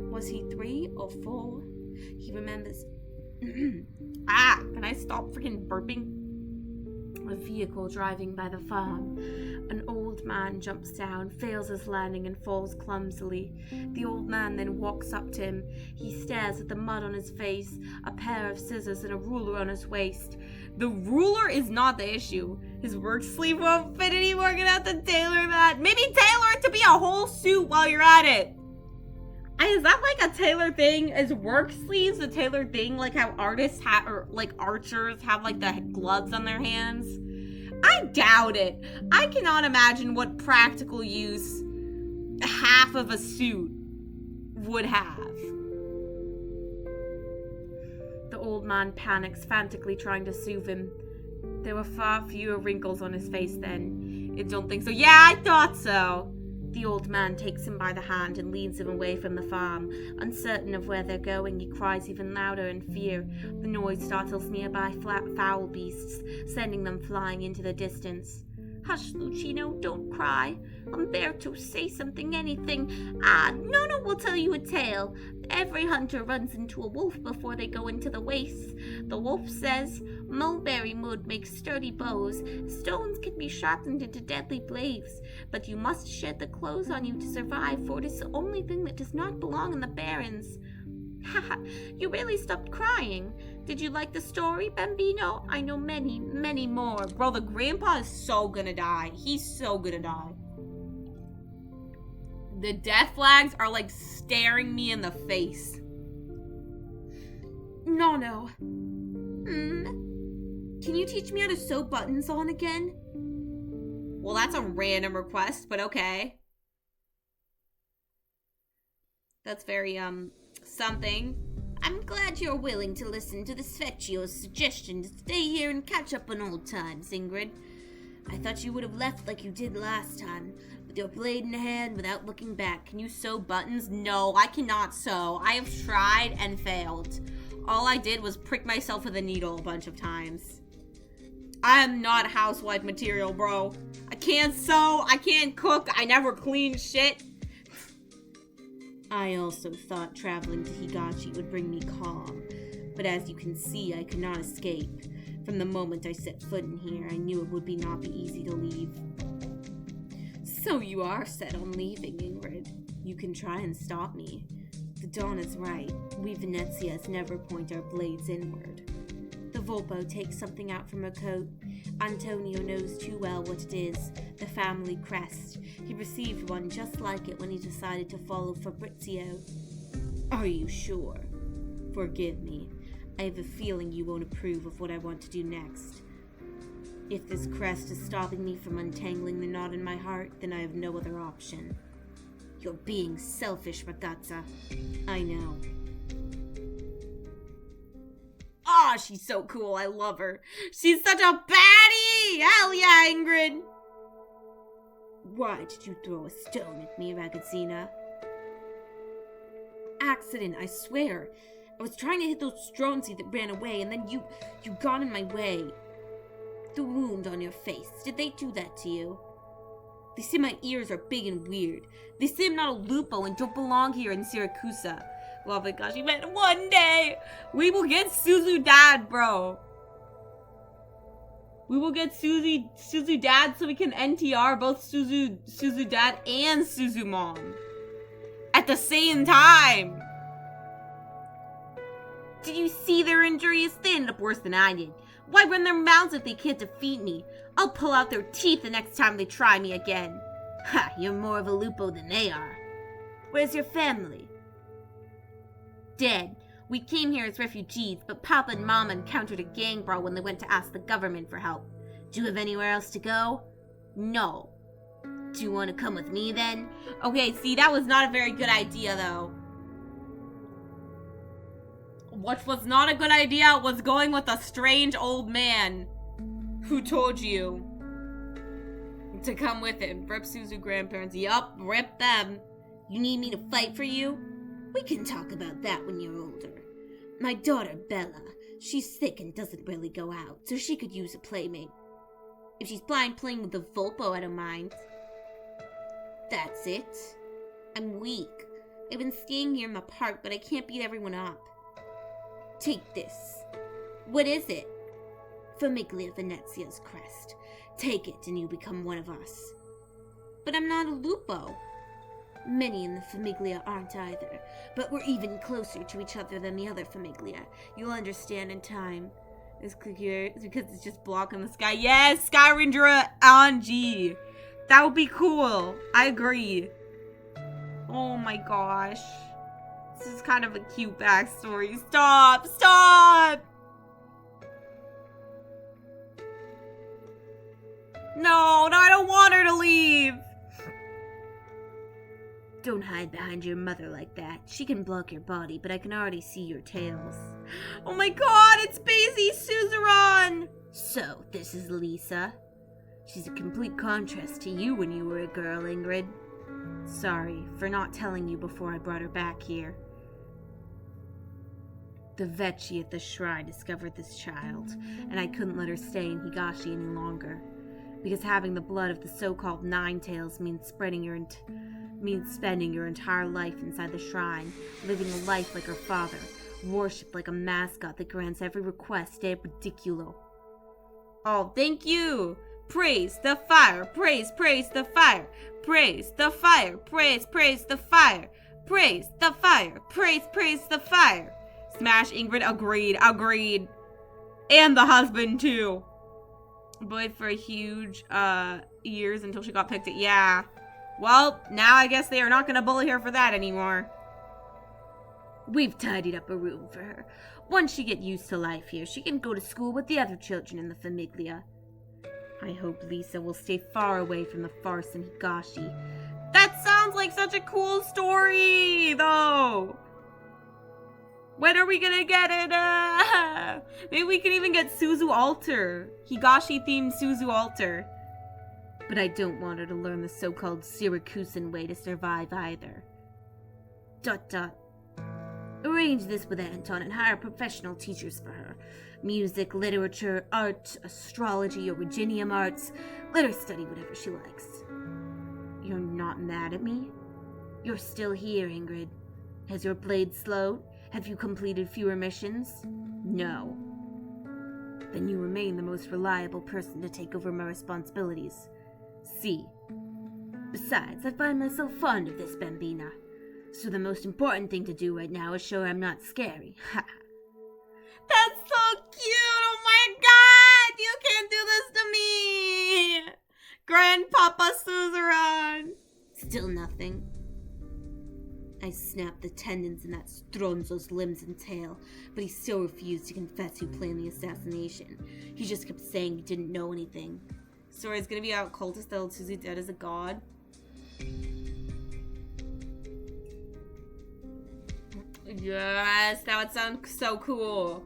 S2: Was he 3 or 4? He remembers... Can I stop freaking burping? A vehicle driving by the farm. An old man jumps down, fails his landing, and falls clumsily. The old man then walks up to him. He stares at the mud on his face, a pair of scissors, and a ruler on his waist. The ruler is not the issue. His work sleeve won't fit anymore. Gonna have to tailor that. Maybe tailor it to be a whole suit while you're at it. Is that like a tailor thing? Is work sleeves a tailor thing? Like how artists have, or like archers have like the gloves on their hands? I doubt it. I cannot imagine what practical use half of a suit would have. The old man panics, frantically trying to soothe him. There were far fewer wrinkles on his face then. I don't think so. Yeah, I thought so. The old man takes him by the hand and leads him away from the farm. Uncertain of where they're going, he cries even louder in fear. The noise startles nearby foul beasts, sending them flying into the distance. Hush, Lucino, don't cry. Umberto, say something, anything. Nono will tell you a tale. Every hunter runs into a wolf before they go into the wastes. The wolf says, mulberry wood makes sturdy bows. Stones can be sharpened into deadly blades. But you must shed the clothes on you to survive, for it is the only thing that does not belong in the barrens. Haha, you really stopped crying. Did you like the story, Bambino? I know many, many more. Bro, the grandpa is so gonna die. He's so gonna die. The death flags are like staring me in the face. No. Can you teach me how to sew buttons on again? Well, that's a random request, but okay. That's very, something. I'm glad you're willing to listen to the Svecchio's suggestion to stay here and catch up on old times, Ingrid. I thought you would have left like you did last time, with your blade in hand without looking back. Can you sew buttons? No, I cannot sew. I have tried and failed. All I did was prick myself with a needle a bunch of times. I am not housewife material, bro. I can't sew, I can't cook, I never clean shit. I also thought traveling to Higachi would bring me calm, but as you can see, I could not escape. From the moment I set foot in here, I knew it would not be easy to leave. So you are set on leaving, Ingrid. You can try and stop me. The Dawn is right. We Venezias never point our blades inward. The Volpo takes something out from her coat. Antonio knows too well what it is, the family crest. He received one just like it when he decided to follow Fabrizio. Are you sure? Forgive me. I have a feeling you won't approve of what I want to do next. If this crest is stopping me from untangling the knot in my heart, then I have no other option. You're being selfish, ragazza. I know. Oh, she's so cool. I love her. She's such a baddie! Hell yeah, Ingrid! Why did you throw a stone at me, Ragazzina? Accident, I swear. I was trying to hit those stronzi that ran away, and then you got in my way. The wound on your face, did they do that to you? They say my ears are big and weird. They say I'm not a lupo and don't belong here in Siracusa. Oh my gosh, even one day we will get Suzu Dad, bro. We will get Suzu Dad so we can NTR both Suzu Dad and Suzu Mom at the same time. Did you see their injuries? They ended up worse than I did. Why run their mouths if they can't defeat me? I'll pull out their teeth the next time they try me again. Ha, you're more of a lupo than they are. Where's your family? Dead. We came here as refugees, but Papa and Mama encountered a gang brawl when they went to ask the government for help. Do you have anywhere else to go? No. Do you want to come with me then? Okay, see, that was not a very good idea, though. What was not a good idea was going with a strange old man who told you to come with him. Rip Suzu grandparents. Yup, rip them. You need me to fight for you? We can talk about that when you're older. My daughter, Bella, she's sick and doesn't really go out, so she could use a playmate. If she's blind playing with the Volpo, I don't mind. That's it. I'm weak. I've been staying here in the park, but I can't beat everyone up. Take this. What is it? Famiglia Venezia's crest. Take it and you become one of us. But I'm not a lupo. Many in the Famiglia aren't either, but we're even closer to each other than the other Famiglia. You'll understand in time. It's clear. It's because it's just blocking the sky. Yes, Sky Ranger on G. That would be cool. I agree. Oh my gosh. This is kind of a cute backstory. Stop! Stop! No, I don't want her to leave. Don't hide behind your mother like that. She can block your body, but I can already see your tails. Oh my god, it's Basie Suzuran! So, this is Lisa. She's a complete contrast to you when you were a girl, Ingrid. Sorry for not telling you before I brought her back here. The Vecchi at the shrine discovered this child, and I couldn't let her stay in Higashi any longer. Because having the blood of the so-called Nine-Tails means spending your entire life inside the shrine, living a life like her father, worshipped like a mascot that grants every request de ridiculo. Oh, thank you! Praise the fire! Praise the fire! Praise the fire! Praise the fire! Praise the fire! Praise the fire! Smash Ingrid, agreed. And the husband, too. Boy, for huge, years until she got picked at, yeah. Well, now I guess they are not gonna bully her for that anymore. We've tidied up a room for her. Once she gets used to life here, she can go to school with the other children in the Famiglia. I hope Lisa will stay far away from the farce in Higashi. That sounds like such a cool story, though. When are we gonna get it? Maybe we can even get Suzu Alter. Higashi-themed Suzu Alter. But I don't want her to learn the so-called Siracusan way to survive either. ... Arrange this with Anton and hire professional teachers for her. Music, literature, art, astrology, originium arts. Let her study whatever she likes. You're not mad at me? You're still here, Ingrid. Has your blade slowed? Have you completed fewer missions? No. Then you remain the most reliable person to take over my responsibilities. See. Besides, I find myself fond of this bambina. So the most important thing to do right now is show her I'm not scary. Ha! That's so cute! Oh my god! You can't do this to me! Grandpapa Suzuran! Still nothing. I snapped the tendons in that Stronzo's limbs and tail, but he still refused to confess who planned the assassination. He just kept saying he didn't know anything. So it's gonna be out cultist that held Suzu dead as a god? Yes, that would sound so cool.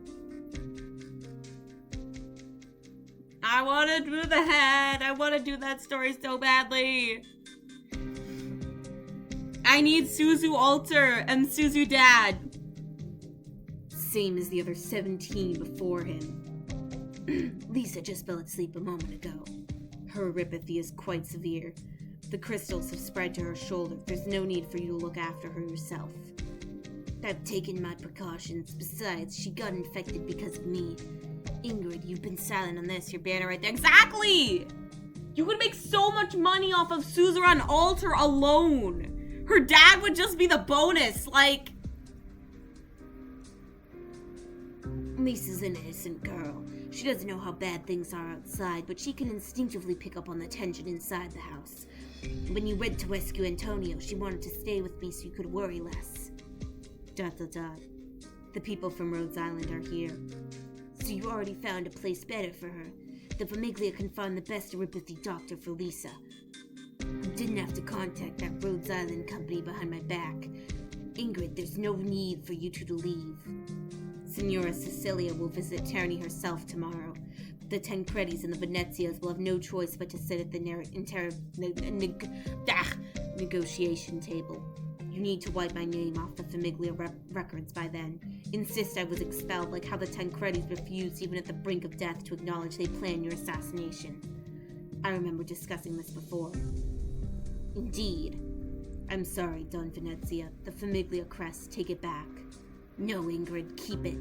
S2: I wanna do that! I wanna do that story so badly! I need Suzu Alter and Suzu Dad. Same as the other 17 before him. Lisa just fell asleep a moment ago. Her erypathy is quite severe. The crystals have spread to her shoulder. There's no need for you to look after her yourself. I've taken my precautions. Besides, she got infected because of me. Ingrid, you've been silent on this. Your banner right there.
S1: Exactly! You would make so much money off of Suzerain Altar alone. Her dad would just be the bonus, like...
S2: Lisa's an innocent girl. She doesn't know how bad things are outside, but she can instinctively pick up on the tension inside the house. When you went to rescue Antonio, she wanted to stay with me so you could worry less. ... The people from Rhodes Island are here. So you already found a place better for her. The Famiglia can find the best Aripathy doctor for Lisa. You didn't have to contact that Rhodes Island company behind my back. Ingrid, there's no need for you two to leave. Signora Cecilia will visit Terni herself tomorrow. The Tancredis and the Venezias will have no choice but to sit at the negotiation table. You need to wipe my name off the Famiglia records by then. Insist I was expelled, like how the Tancredis refused, even at the brink of death, to acknowledge they planned your assassination. I remember discussing this before. Indeed. I'm sorry, Don Venezia. The Famiglia crest, take it back. No, Ingrid, keep it.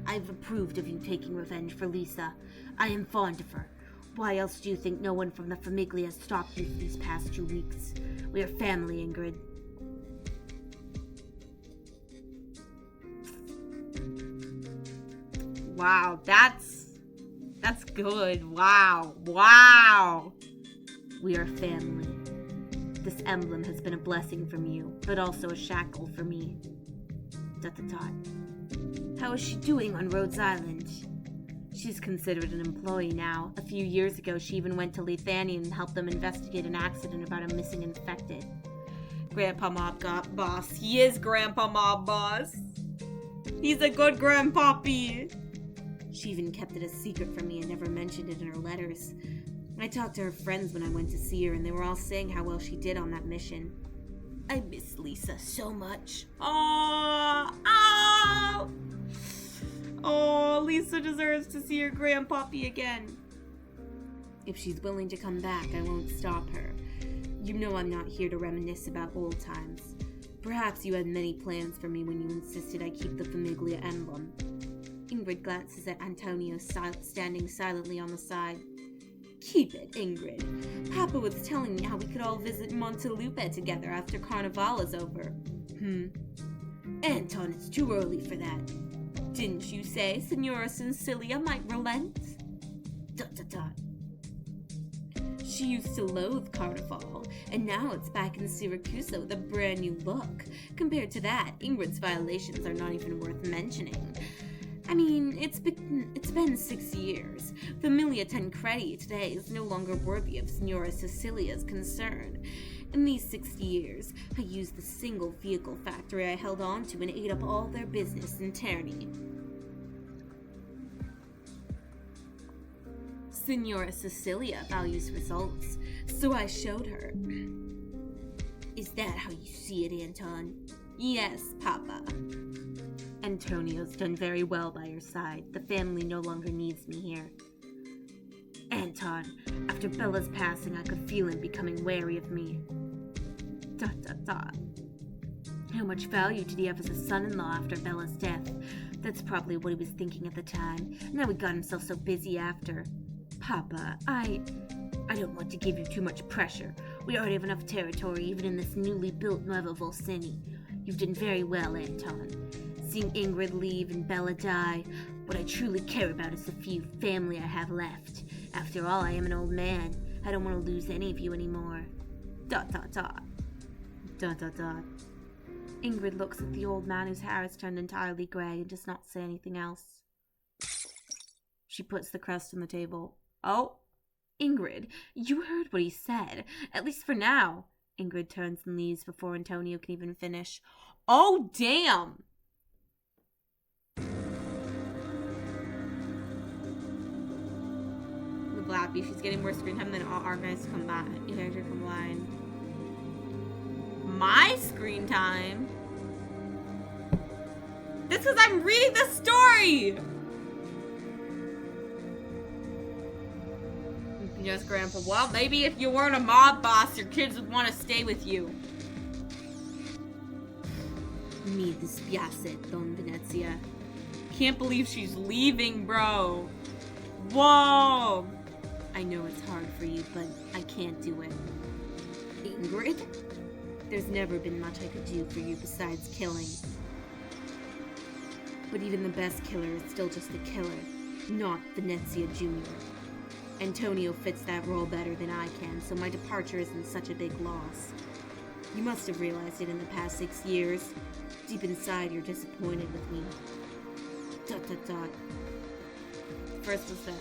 S2: I've approved of you taking revenge for Lisa. I am fond of her. Why else do you think no one from the Famiglia has stopped you for these past 2 weeks? We are family, Ingrid.
S1: Wow, that's good. Wow.
S2: We are family. This emblem has been a blessing from you, but also a shackle for me. ... How is she doing on Rhodes Island? She's considered an employee now. A few years ago, she even went to Lithania and helped them investigate an accident about a missing infected.
S1: Grandpa Mob boss. He is Grandpa Mob boss. He's a good grandpappy.
S2: She even kept it a secret from me and never mentioned it in her letters. I talked to her friends when I went to see her, and they were all saying how well she did on that mission. I miss Lisa so much.
S1: Oh, Lisa deserves to see her grandpappy again.
S2: If she's willing to come back, I won't stop her. You know I'm not here to reminisce about old times. Perhaps you had many plans for me when you insisted I keep the Famiglia emblem. Ingrid glances at Antonio standing silently on the side. Keep it, Ingrid. Papa was telling me how we could all visit Montelupe together after Carnival is over. Anton, it's too early for that. Didn't you say Signora Cecilia might relent? ... She used to loathe Carnival, and now it's back in Syracuse with a brand new look. Compared to that, Ingrid's violations are not even worth mentioning. I mean, it's been 6 years. Familia Tancredi today is no longer worthy of Signora Cecilia's concern. In these 60 years, I used the single vehicle factory I held on to and ate up all their business in Terni. Signora Cecilia values results, so I showed her. Is that how you see it, Anton? Yes, Papa. Antonio's done very well by your side. The family no longer needs me here. Anton, after Bella's passing, I could feel him becoming wary of me. ... How much value did he have as a son-in-law after Bella's death? That's probably what he was thinking at the time. Now he got himself so busy after. Papa, I don't want to give you too much pressure. We already have enough territory, even in this newly built Nueva Volsini. You've done very well, Anton. Seeing Ingrid leave and Bella die, what I truly care about is the few family I have left. After all, I am an old man. I don't want to lose any of you anymore. ... Ingrid looks at the old man whose hair has turned entirely gray and does not say anything else. She puts the crest on the table. Oh, Ingrid, you heard what he said. At least for now. Ingrid turns and leaves before Antonio can even finish.
S1: Oh, damn!
S2: Look lappy. She's getting more screen time than all Arknights come back. You heard her from line.
S1: My screen time? That's because I'm reading the story! Yes, Grandpa. Well, maybe if you weren't a mob boss, your kids would want to stay with you.
S2: Mi dispiace, Don Venezia.
S1: Can't believe she's leaving, bro. Whoa.
S2: I know it's hard for you, but I can't do it. Ingrid? There's never been much I could do for you besides killing. But even the best killer is still just a killer, not Venezia Jr. Antonio fits that role better than I can, so my departure isn't such a big loss. You must have realized it in the past 6 years. Deep inside, you're disappointed with me. ...
S1: First was that.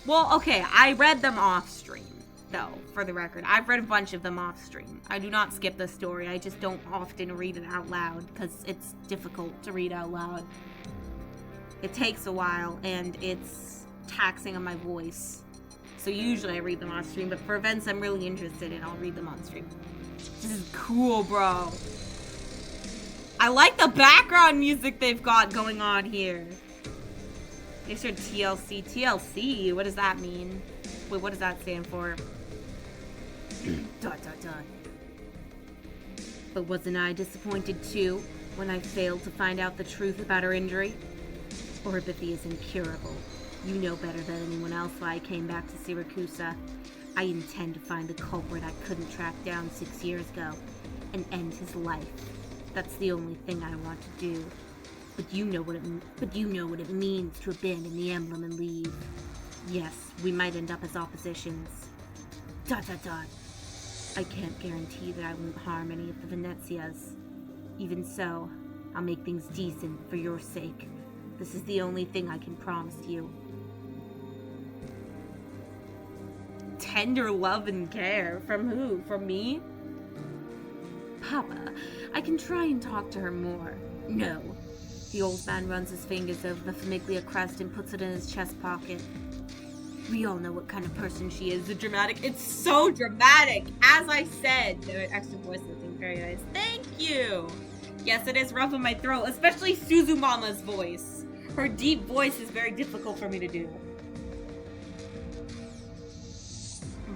S1: Well, okay, I read them off stream, though, for the record. I've read a bunch of them off stream. I do not skip the story. I just don't often read it out loud, because it's difficult to read out loud. It takes a while, and it's taxing on my voice. So usually I read them off stream, but for events I'm really interested in, I'll read them on stream. This is cool, bro. I like the background music they've got going on here. They said TLC. TLC? What does that mean? Wait, what does that stand for? ...
S2: But wasn't I disappointed too when I failed to find out the truth about her injury? Oripathy is incurable. You know better than anyone else why I came back to Siracusa. I intend to find the culprit I couldn't track down 6 years ago and end his life. That's the only thing I want to do. But you know what it means to abandon the emblem and leave. Yes, we might end up as oppositions. ... I can't guarantee that I won't harm any of the Venezias. Even so, I'll make things decent for your sake. This is the only thing I can promise you.
S1: Tender love and care. From who? From me?
S2: Papa, I can try and talk to her more. No. The old man runs his fingers over the Famiglia crest and puts it in his chest pocket. We all know what kind of person she is.
S1: The dramatic. It's so dramatic. As I said. The extra voice lifting. Very nice. Thank you. Yes, it is rough in my throat. Especially Suzumama's voice. Her deep voice is very difficult for me to do.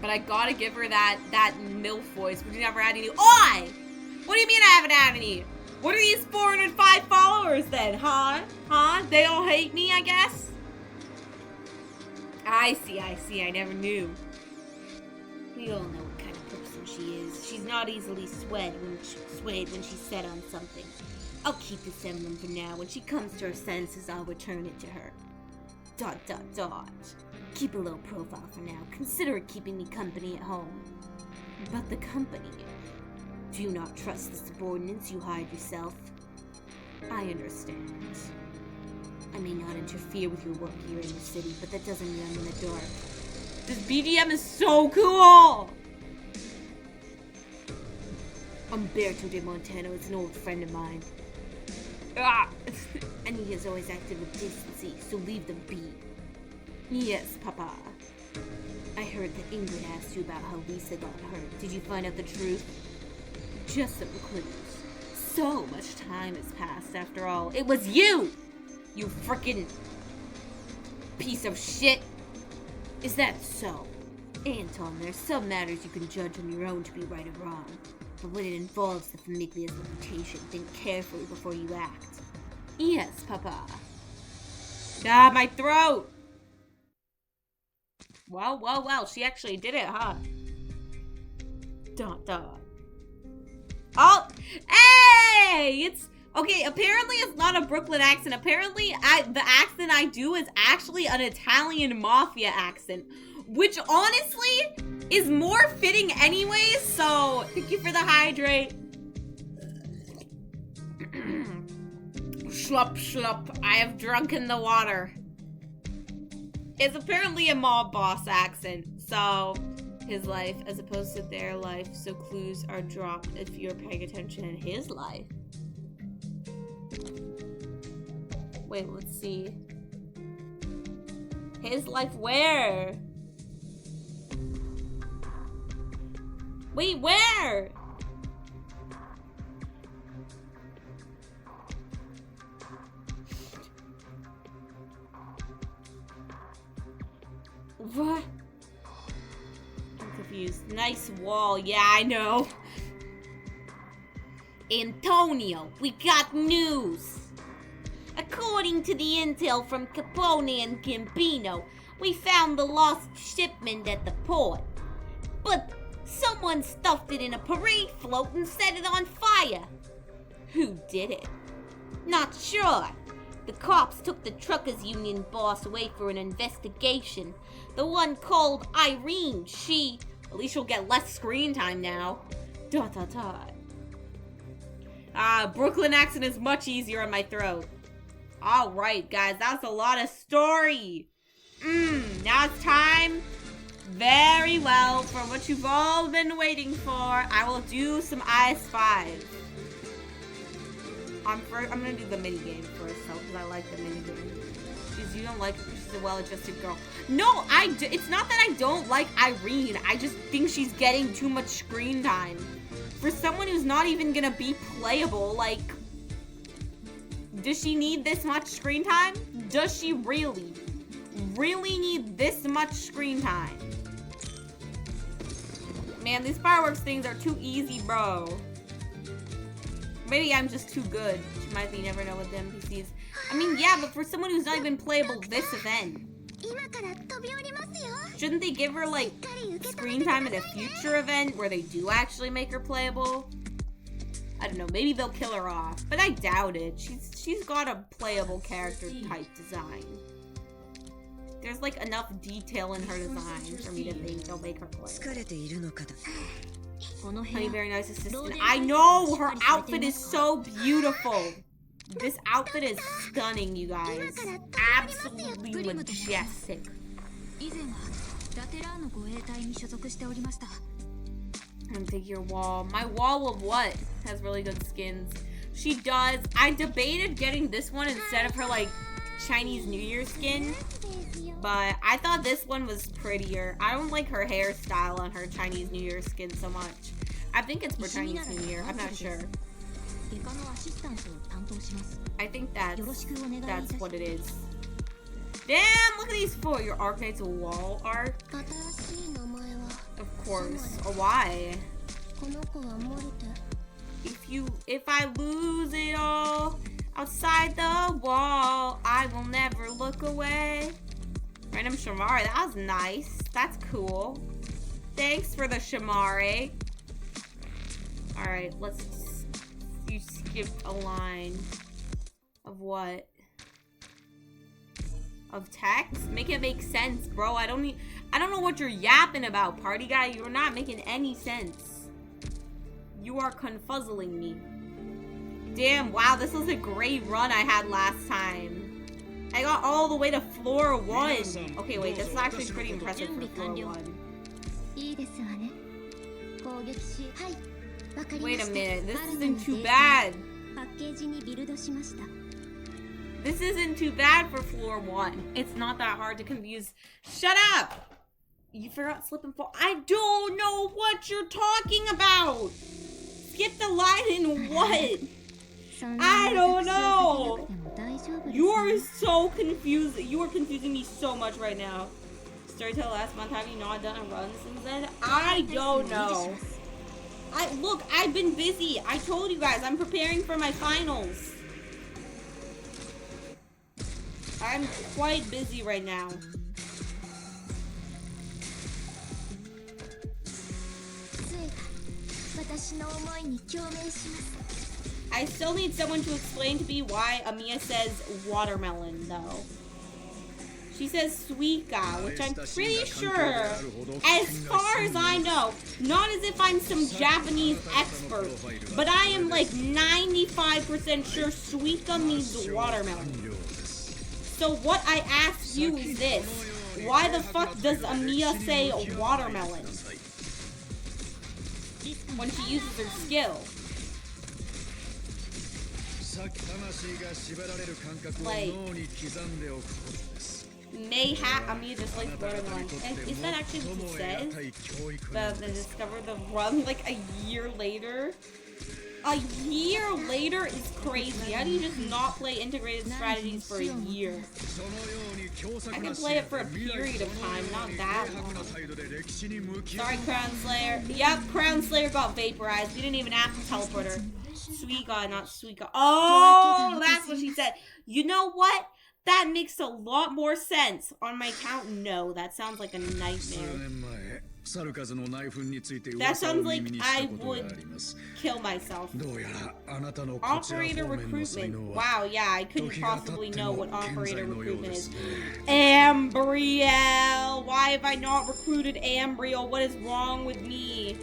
S1: But I gotta give her that MILF voice. We never had any. Oi! What do you mean I haven't had any? What are these 405 followers then, huh? Huh? They all hate me, I guess? I see. I never knew.
S2: We all know what kind of person she is. She's not easily swayed when she's set on something. I'll keep this emblem for now. When she comes to her senses, I'll return it to her. ... Keep a low profile for now. Consider keeping me company at home. But the company... Do you not trust the subordinates you hired yourself? I understand. I may not interfere with your work here in the city, but that doesn't mean I'm in the dark.
S1: This BGM is so cool!
S2: Umberto de Montano is an old friend of mine.
S1: Ah.
S2: And he has always acted with decency, so leave them be. Yes, Papa. I heard that Ingrid asked you about how Lisa got hurt. Did you find out the truth? Just some clues. So much time has passed after all. It was you! You frickin' piece of shit! Is that so? Anton, there's some matters you can judge on your own to be right or wrong. But when it involves the Famiglia's reputation, think carefully before you act. Yes, Papa.
S1: Ah, my throat! Well, she actually did it, huh? ... Oh! Hey! It's... Okay, apparently it's not a Brooklyn accent. Apparently, the accent I do is actually an Italian mafia accent. Which, honestly, is more fitting anyways, so... Thank you for the hydrate. Schlup, schlup. I have drunken the water. It's apparently a mob boss accent, so... His life as opposed to their life, so clues are dropped if you're paying attention in his life. Wait, let's see. His life where? Wait, where? What?
S2: confused. Nice wall. Yeah, I know. Antonio, we got news. According to the intel from Capone and Gambino, we found the lost shipment at the port. But someone stuffed it in a parade float and set it on fire. Who did it? Not sure. The cops took the truckers union boss away for an investigation. The one called Irene, at least she'll get less screen time now. ... Brooklyn accent is much easier on my throat. Alright, guys, that's a lot of story. Now it's time, very well, for what you've all been waiting for. I will do some IS5. I'm gonna do the minigame first, though, because I like the minigame. Because you don't like her because she's a well-adjusted girl. No, it's not that I don't like Irene. I just think she's getting too much screen time. For someone who's not even gonna be playable, like... Does she need this much screen time? Does she really need this much screen time? Man, these fireworks things are too easy, bro. Maybe I'm just too good. She might be, never know with the NPCs. I mean, yeah, but for someone who's not even playable this event, shouldn't they give her, like, screen time in a future event where they do actually make her playable? I don't know, maybe they'll kill her off, but I doubt it. She's got a playable character type design. There's, like, enough detail in her design for me to think they'll make her playable. Honey, very nice assistant. I know! Her outfit is so beautiful! This outfit is stunning, you guys. Absolutely majestic. And take your wall. My wall of what? Has really good skins. She does. I debated getting this one instead of her, like, Chinese New Year skin. But I thought this one was prettier. I don't like her hairstyle on her Chinese New Year skin so much. I think it's for Chinese New Year. I'm not sure. I think that's what it is. Damn, look at these four. Your Arknights wall art. Of course. Why? If I lose it all outside the wall, I will never look away. Random Shamari, that was nice. That's cool. Thanks for the Shamari. Alright, you skipped a line. Of what? Of text? Make it make sense, bro. I don't know what you're yapping about, party guy. You're not making any sense. You are confuzzling me. Damn, wow, this was a great run I had last time. I got all the way to floor 1. Okay, wait, this is actually pretty impressive for floor 1. Wait a minute, this isn't too bad. This isn't too bad for floor 1. It's not that hard to confuse. Shut up! You forgot slip and fall. I don't know what you're talking about! Skip the line in what? I don't know! You are so confused. You are confusing me so much right now. Storytell last month, have you not done a run since then? I don't know. Look, I've been busy. I told you guys, I'm preparing for my finals. I'm quite busy right now. I still need someone to explain to me why Amiya says watermelon, though. She says suika, which I'm pretty sure, as far as I know, not as if I'm some Japanese expert, but I am like 95% sure suika means watermelon. So what I ask you is this: why the fuck does Amiya say watermelon when she uses her skill? Like, mayhap Amiya just likes watermelon. Is that actually what it says? The discover the run like a year later?
S1: A year later is crazy. How do you just not play integrated strategies for a year? I can play it for a period of time, not that long. Sorry, Crown Slayer. Yep, Crown Slayer got vaporized. We didn't even have to teleport her. Suiga, not Suiga. Oh, that's what she said. You know what? That makes a lot more sense. On my count, no. That sounds like a nightmare. That sounds like I would kill myself. Operator recruitment. Wow, yeah, I couldn't possibly know what operator recruitment is. Ambriel! Why have I not recruited Ambriel? What is wrong with me?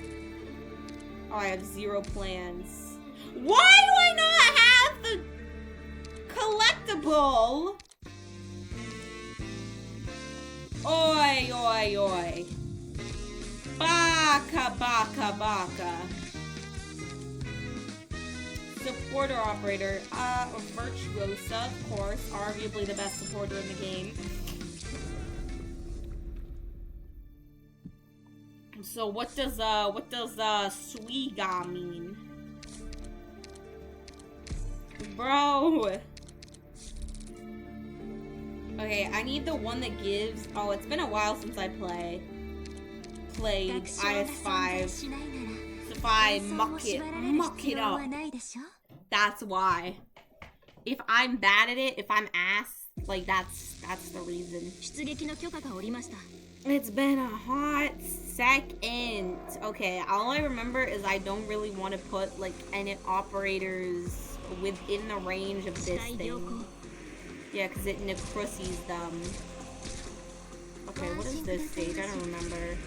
S1: Oh, I have 0 plans. Why do I not have the collectible? Oi, oi, oi. Baka, baka, baka. Supporter operator. Virtuosa, of course. Arguably the best supporter in the game. So what does Suiga mean? Bro. Okay, I need the one that gives... Oh, it's been a while since I played IS5. So if I muck it up. That's why. If I'm bad at it, if I'm ass, like that's the reason. It's been a hot second. Okay, all I remember is I don't really want to put like any operators within the range of this thing. Yeah, because it necrucies them. Okay, what is this stage? I don't remember.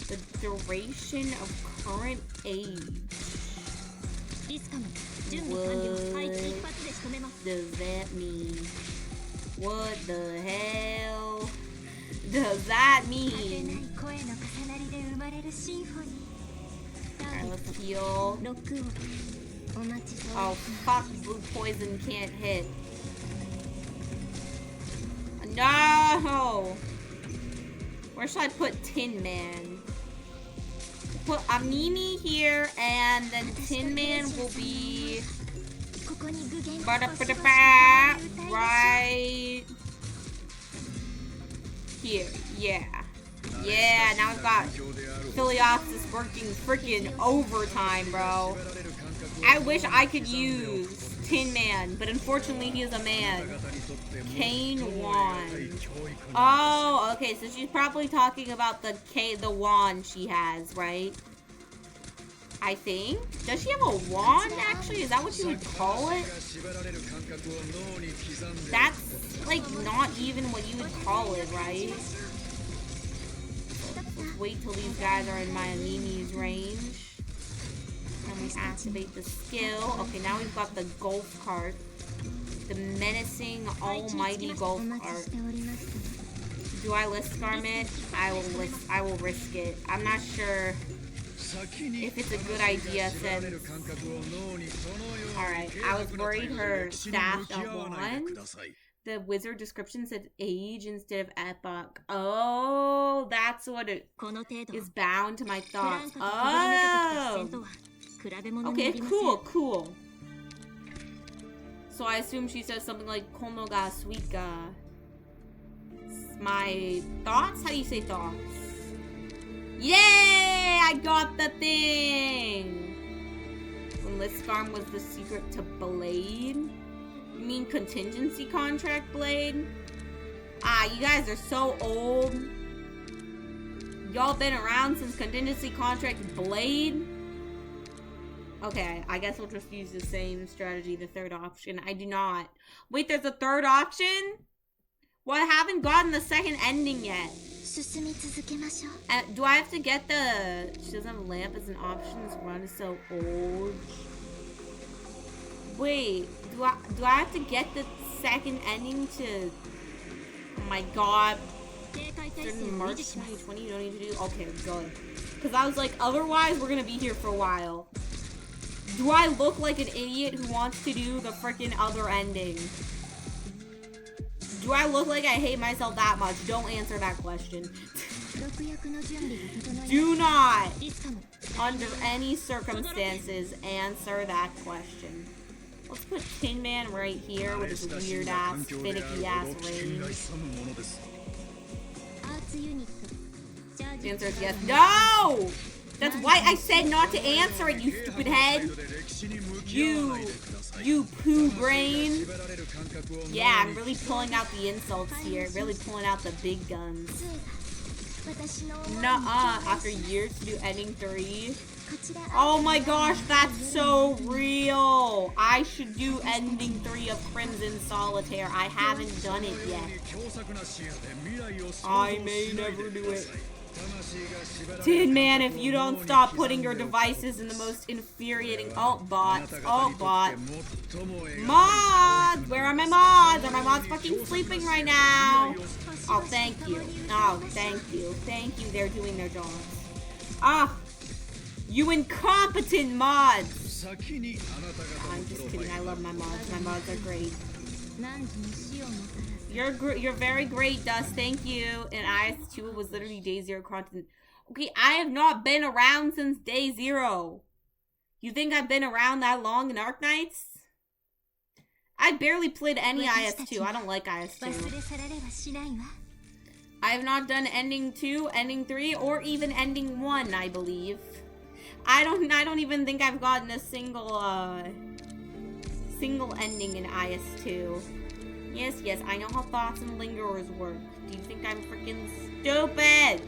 S1: The duration of current age. What does that mean? What the hell does that mean? Alright, let's heal. Oh, fuck, blue poison can't hit. No! Where should I put Tin Man? Put Amimi here, and then Tin Man will be... right here. Yeah. Yeah, now I've got Philioxis working freaking overtime, bro. I wish I could use Tin Man, but unfortunately he is a man. Cane wand. Oh, okay, so she's probably talking about the wand she has, right? I think. Does she have a wand, actually? Is that what you would call it? That's, like, not even what you would call it, right? Let's wait till these guys are in my Amimi's range. And we activate the skill. Okay, now we've got the golf cart. The menacing, almighty golf cart. Do I list Skarmit? I will risk it. I'm not sure if it's a good idea since... Alright, I was worried her staff got one. The wizard description said age instead of epoch. Oh, that's what it is bound to my thoughts. Oh! Okay, cool. So I assume she says something like Kono ga suika. My thoughts? How do you say thoughts? Yay! I got the thing! When Liskarm was the secret to Blade? You mean contingency contract Blade? Ah, you guys are so old. Y'all been around since contingency contract Blade? Okay, I guess we'll just use the same strategy, the third option. I do not. Wait, there's a third option? Well, I haven't gotten the second ending yet. Do I have to get the... She doesn't have a lamp as an option. This run is so old. Wait, do I have to get the second ending to... Oh my god. In March 2020, you don't need to do... Okay, good. Because I was like, otherwise, we're going to be here for a while. Do I look like an idiot who wants to do the freaking other ending? Do I look like I hate myself that much? Don't answer that question. Do not, under any circumstances, answer that question. Let's put Tin Man right here with his weird ass, finicky ass range. The answer is yes. No! That's why I said not to answer it, you stupid head. You poo brain. Yeah, I'm really pulling out the insults here. Really pulling out the big guns. Nuh-uh. After years to do ending 3. Oh my gosh, that's so real. I should do ending 3 of Crimson Solitaire. I haven't done it yet. I may never do it. Tin Man, if you don't stop putting your devices in the most infuriating bots. Mods! Where are my mods? Are my mods fucking sleeping right now? Oh, thank you. Oh, thank you. Thank you, they're doing their jobs. Ah! You incompetent mods! I'm just kidding, I love my mods. My mods are great. You're very great, Dust. Thank you. And IS2 was literally day 0 content. Okay, I have not been around since day 0. You think I've been around that long in Arknights? I barely played any IS2. I don't like IS2. I have not done ending 2, ending 3, or even ending 1, I believe. I don't even think I've gotten a single ending in IS2. Yes, I know how thoughts and lingerers work. Do you think I'm freaking stupid?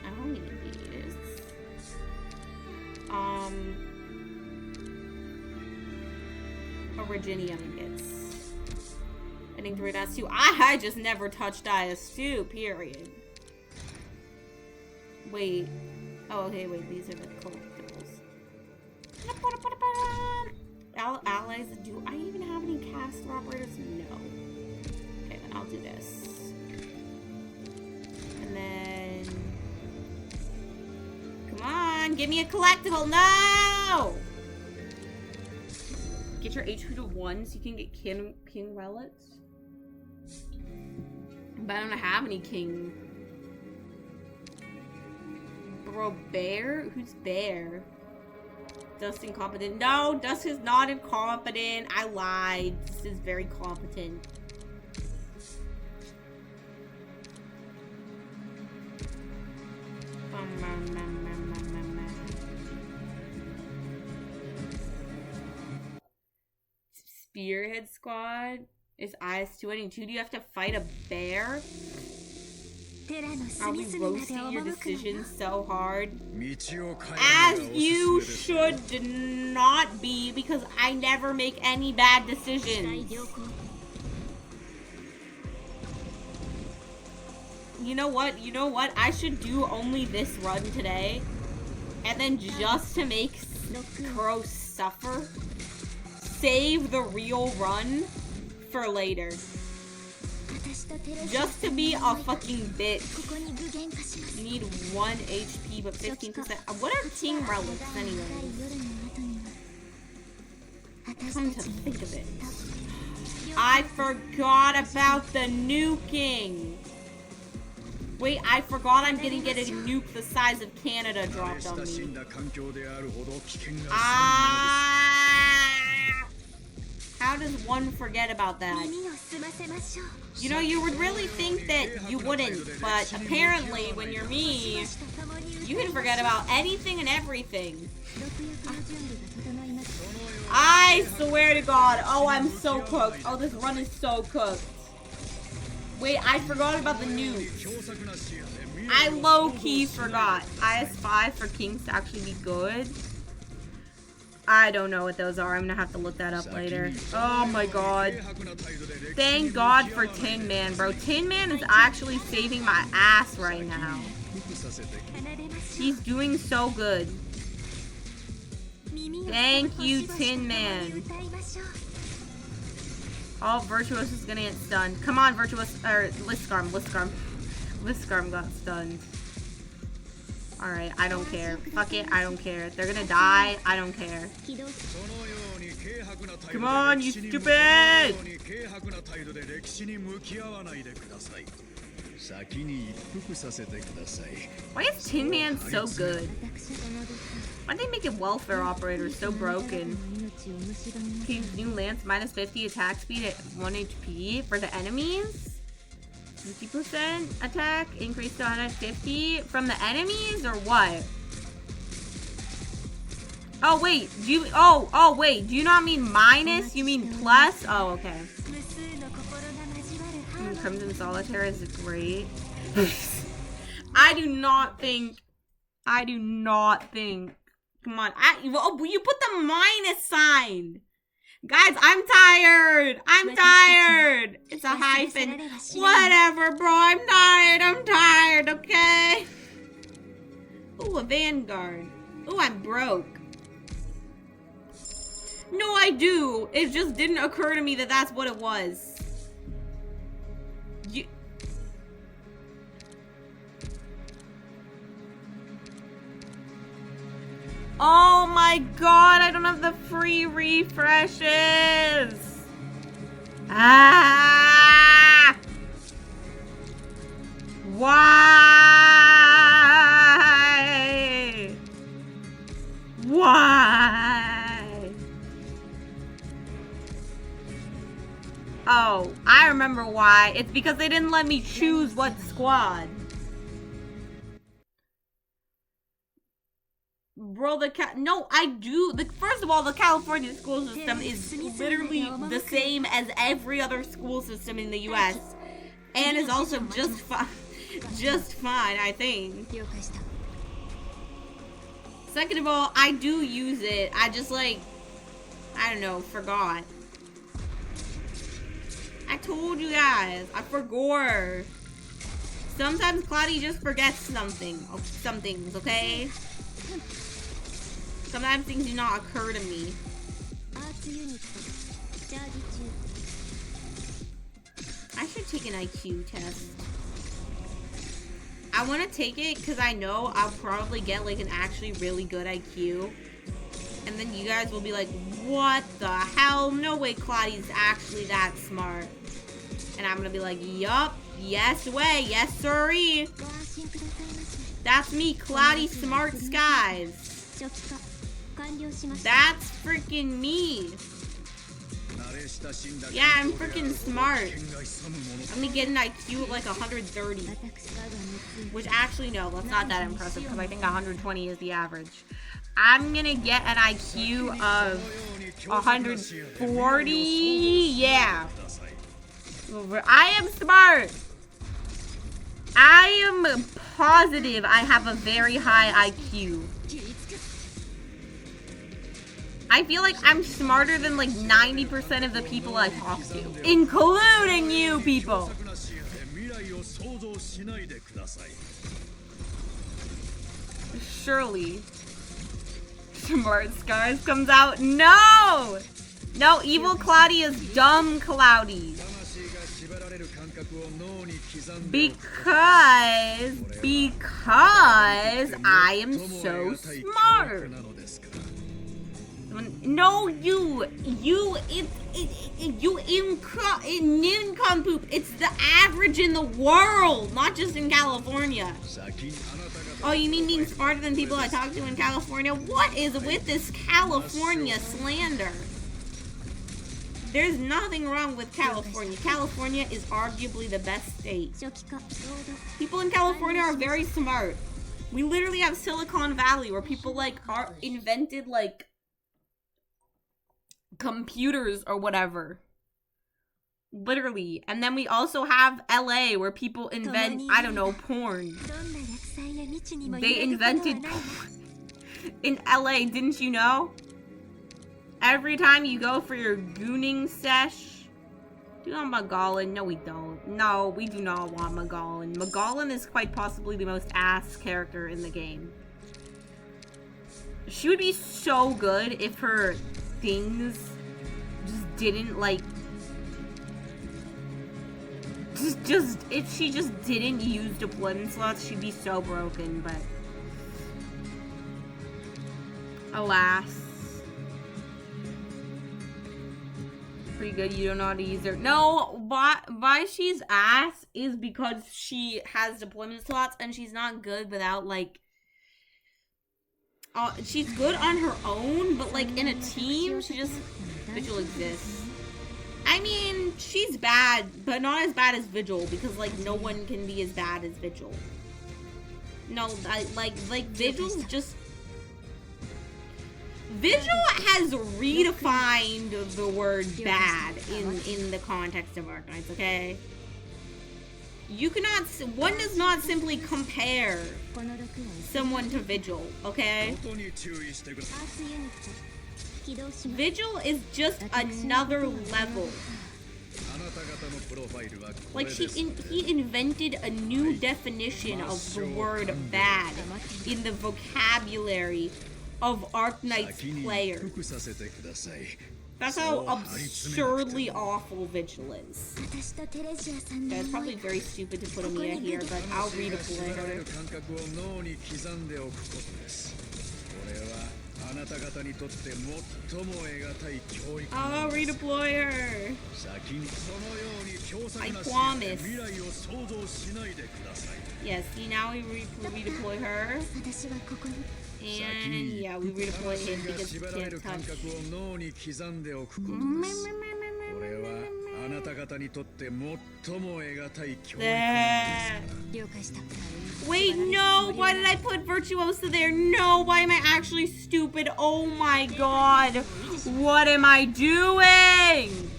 S1: I don't need these. Originium gets. Ending 3 IS2. I just never touched IS2, period. Wait. Oh, okay, wait, these are the collectibles. Allies, do I even have any caster operators? No. Okay, then I'll do this. And then... Come on, give me a collectible! No! Get your HP to 1 so you can get king relics. But I don't have any king. Bro, Bear? Who's Bear? Dust incompetent. No, Dust is not incompetent. I lied. Dust is very competent. Spearhead Squad is IS2 ending 2. Do you have to fight a bear? Are we roasting your decisions so hard? As you should not be, because I never make any bad decisions. You know what? I should do only this run today. And then just to make Crow suffer, save the real run for later. Just to be a fucking bitch. You need 1 HP but 15%. What are king relics anyway? Come to think of it. I forgot about the nuking. Wait, I forgot I'm gonna get a nuke the size of Canada dropped on me. How does one forget about that? You know, you would really think that you wouldn't, but apparently when you're me, you can forget about anything and everything. I swear to God. Oh, I'm so cooked. Oh, this run is so cooked. Wait, I forgot about the nukes. I low-key forgot. IS5 for kings to actually be good. I don't know what those are. I'm gonna have to look that up later. Oh my god. Thank God for Tin Man, bro. Tin Man is actually saving my ass right now. He's doing so good. Thank you, Tin Man. Oh, Virtuos is gonna get stunned. Come on, Virtuos. Or, Liskarm. Liskarm got stunned. Alright, I don't care. Fuck it, I don't care. They're gonna die, I don't care. Come on, you stupid! Why is Tin Man so good? Why did they make it welfare operator so broken? King's new lance minus 50 attack speed at 1 HP for the enemies? 50% attack increased to 150 from the enemies or what? Oh wait, do you wait, do you not mean minus? You mean plus? Oh, okay. Crimson Solitaire is great. I do not think. Come on, you put the minus sign. Guys, I'm tired. It's a hyphen. Whatever, bro. I'm tired, okay? Ooh, a Vanguard. Ooh, I'm broke. No, I do. It just didn't occur to me that that's what it was. Oh my god, I don't have the free refreshes. Ah! Why? Oh, I remember why. It's because they didn't let me choose what squad. Bro, no, I do. First of all, the California school system is literally the same as every other school system in the U.S. And is also just fine, I think. Second of all, I do use it. I just, like, I don't know, forgot. I told you guys, I forgot. Sometimes Cloudy just forgets some things, okay? Sometimes things do not occur to me. I should take an IQ test. I want to take it because I know I'll probably get like an actually really good IQ. And then you guys will be like, what the hell? No way Claudia's actually that smart. And I'm going to be like, yup, yes way, yes sirree. That's me, Cloudy Smart Skies. That's freaking me. Yeah, I'm freaking smart. I'm gonna get an IQ of like 130. Which actually, no, that's not that impressive because I think 120 is the average. I'm gonna get an IQ of 140. Yeah. I am smart. I am positive I have a very high IQ. I feel like I'm smarter than like 90% of the people I talk to, including you people. Surely. Smart Scars comes out. No! No, evil Cloudy is dumb Cloudy. Because I am so smart. No, you nincompoop. It's the average in the world, not just in California. Oh, you mean being smarter than people I talk to in California? What is with this California slander? There's nothing wrong with California. California is arguably the best state. People in California are very smart. We literally have Silicon Valley where people like are invented like computers or whatever. Literally. And then we also have LA where people invent, I don't know, porn. They invented porn in LA, didn't you know? Every time you go for your gooning sesh, do you want Magallan? No, we don't. No, we do not want Magallan. Magallan is quite possibly the most ass character in the game. She would be so good if her things just didn't like if she just didn't use deployment slots, she'd be so broken, but alas. pretty good. You don't know how to use her. No, why she's ass is because she has deployment slots and she's not good without, like... she's good on her own, but, like, in a team, she just... Vigil exists. I mean, she's bad, but not as bad as Vigil, because, like, no one can be as bad as Vigil. No, like, Vigil's just... Vigil has redefined the word bad in the context of Arknights, okay? You cannot... One does not simply compare someone to Vigil, okay? Vigil is just another level. Like, he invented a new definition of the word bad in the vocabulary of Arknights players. That's how absurdly awful Vigil is. Yeah, it's probably very stupid to put Amia here, but I'll redeploy her. I'll redeploy her. I promise. Yes, see, now we redeploy her. And yeah, we redeploy him because he can't touch. Wait, no! Why did I put Virtuosa there? No! Why am I actually stupid? Oh my god! What am I doing?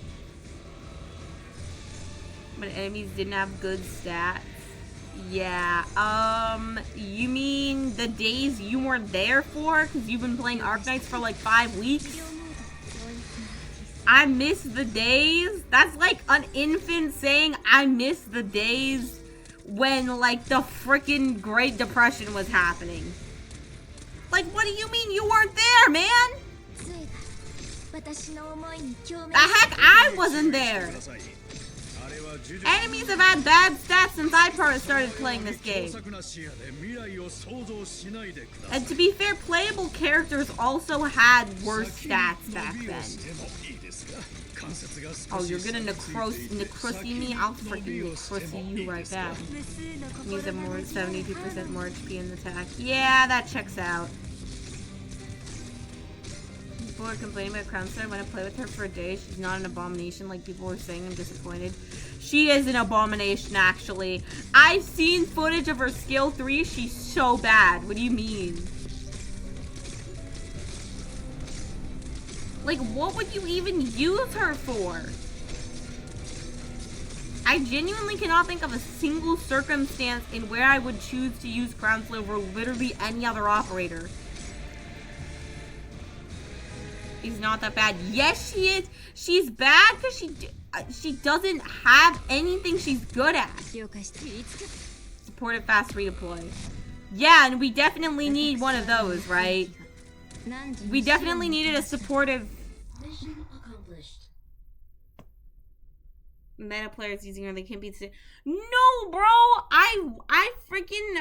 S1: But enemies didn't have good stats. Yeah, you mean the days you weren't there for? Because you've been playing Arknights for like 5 weeks? I miss the days? That's like an infant saying I miss the days when like the freaking Great Depression was happening. Like, what do you mean you weren't there, man? The heck, I wasn't there. Enemies have had bad stats since I started playing this game. And to be fair, playable characters also had worse stats back then. Oh, you're gonna necrosi me? I'll freaking necrosi you right back. Means I'm more 72% more HP in the attack. Yeah, that checks out. People are complaining about Crownslayer. When I play with her for a day, she's not an abomination like people were saying. I'm disappointed. She is an abomination, actually. I've seen footage of her skill 3. She's so bad. What do you mean? Like, what would you even use her for? I genuinely cannot think of a single circumstance in where I would choose to use Crownslayer over literally any other operator. She's not that bad. Yes, she is. She's bad because she doesn't have anything she's good at. Supported fast redeploy. Yeah, and we definitely need one of those, right? We definitely needed a supportive...
S3: Mission accomplished.
S1: Meta players using her, they can't beat... No, bro! I freaking,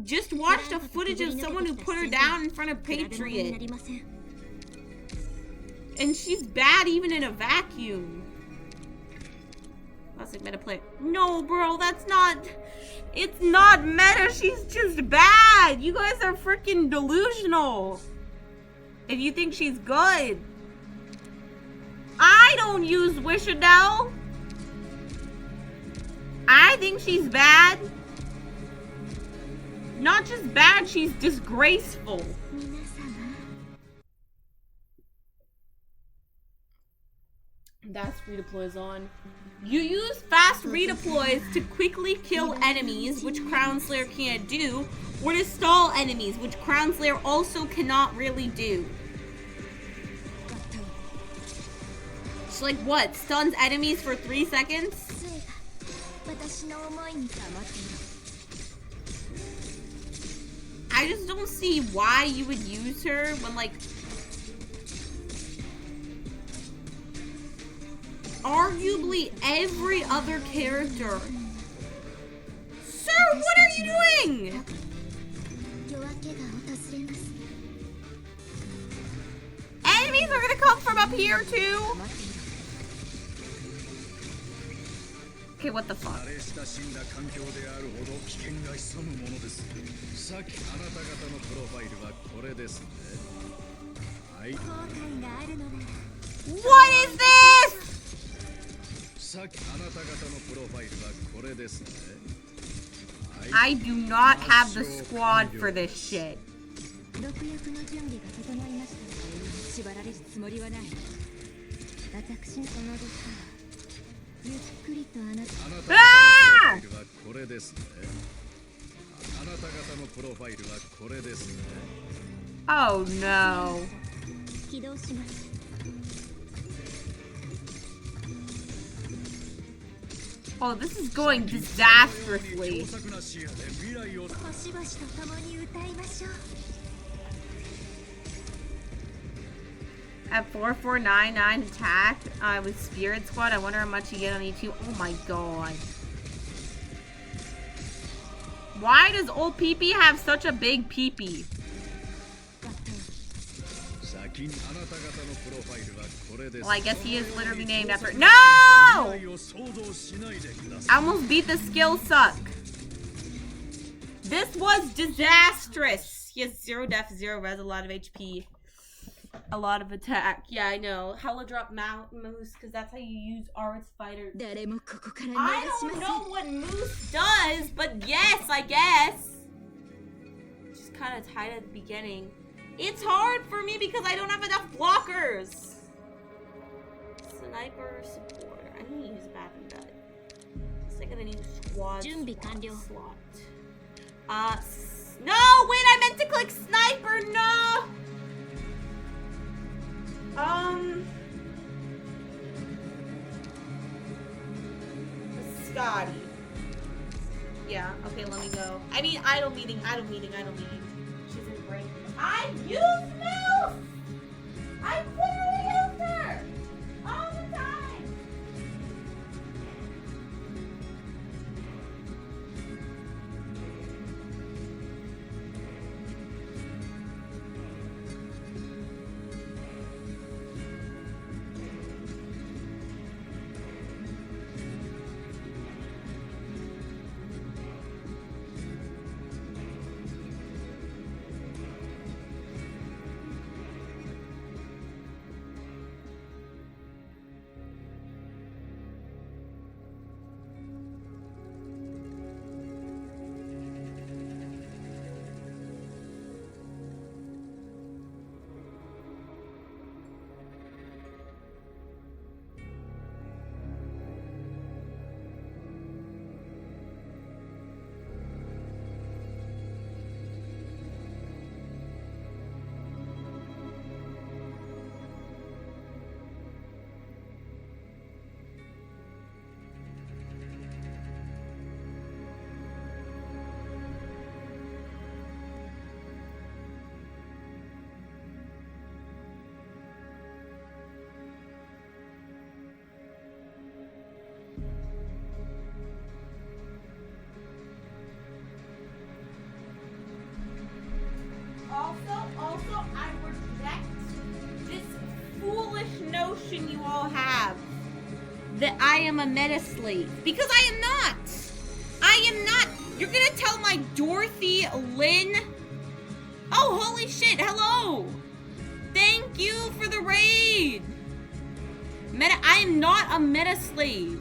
S1: just watched a footage of someone who put her down in front of Patriot. And she's bad even in a vacuum. Classic meta player. No, bro, that's not... It's not meta, she's just bad. You guys are freaking delusional. If you think she's good. I don't use Wishadell. I think she's bad. Not just bad, she's disgraceful. That's redeploys on. You use fast redeploys to quickly kill enemies, which Crownslayer can't do, or to stall enemies, which Crownslayer also cannot really do. So like what? Stuns enemies for 3 seconds? I just don't see why you would use her when like... Arguably every other character. Sir, what are you doing? Enemies are gonna come from up here too? Okay, what the fuck? What is this? I do not have the squad for this shit. Ah! Oh no. Oh, this is going disastrously. At 4499 attack with Spirit Squad, I wonder how much you get on E2. Oh my god. Why does old Peepee have such a big peepee? Well, I guess he is literally named after— No! I almost beat the skill suck. This was disastrous. He has 0 def, 0 res, a lot of HP. A lot of attack. Yeah, I know. Hella drop Moose, because that's how you use Aris Fighter. I don't know what Moose does, but yes, I guess. Just kind of tight at the beginning. It's hard for me because I don't have enough blockers. Sniper support. I need to use a bathroom bed. Just like a new squad slot. No, wait, I meant to click sniper. No. Scotty. Yeah, okay, let me go. I mean, idle meeting. She's in break. I use Moose! I literally use her! All the time! Also, I reject this foolish notion you all have that I am a meta slave. Because I am not. I am not. You're gonna tell my Dorothy Lynn? Oh, holy shit, hello. Thank you for the raid. I am not a meta slave.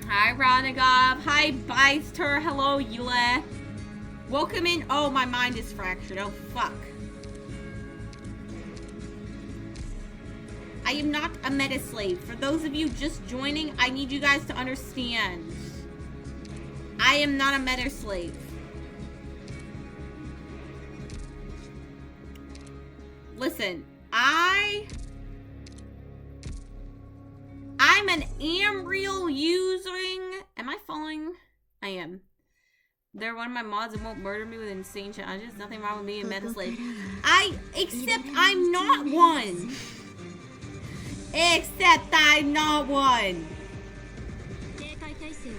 S1: Hi, Ronagov. Hi, Beister. Hello, Yule. Welcome in. Oh, my mind is fractured. Oh, fuck. I am not a meta slave. For those of you just joining, I need you guys to understand. I am not a meta slave. Listen, I'm an Amriel using... Am I following? I am. They're one of my mods that won't murder me with insane challenges. Nothing wrong with being a meta slave. Except I'm not one. Except I'm not one.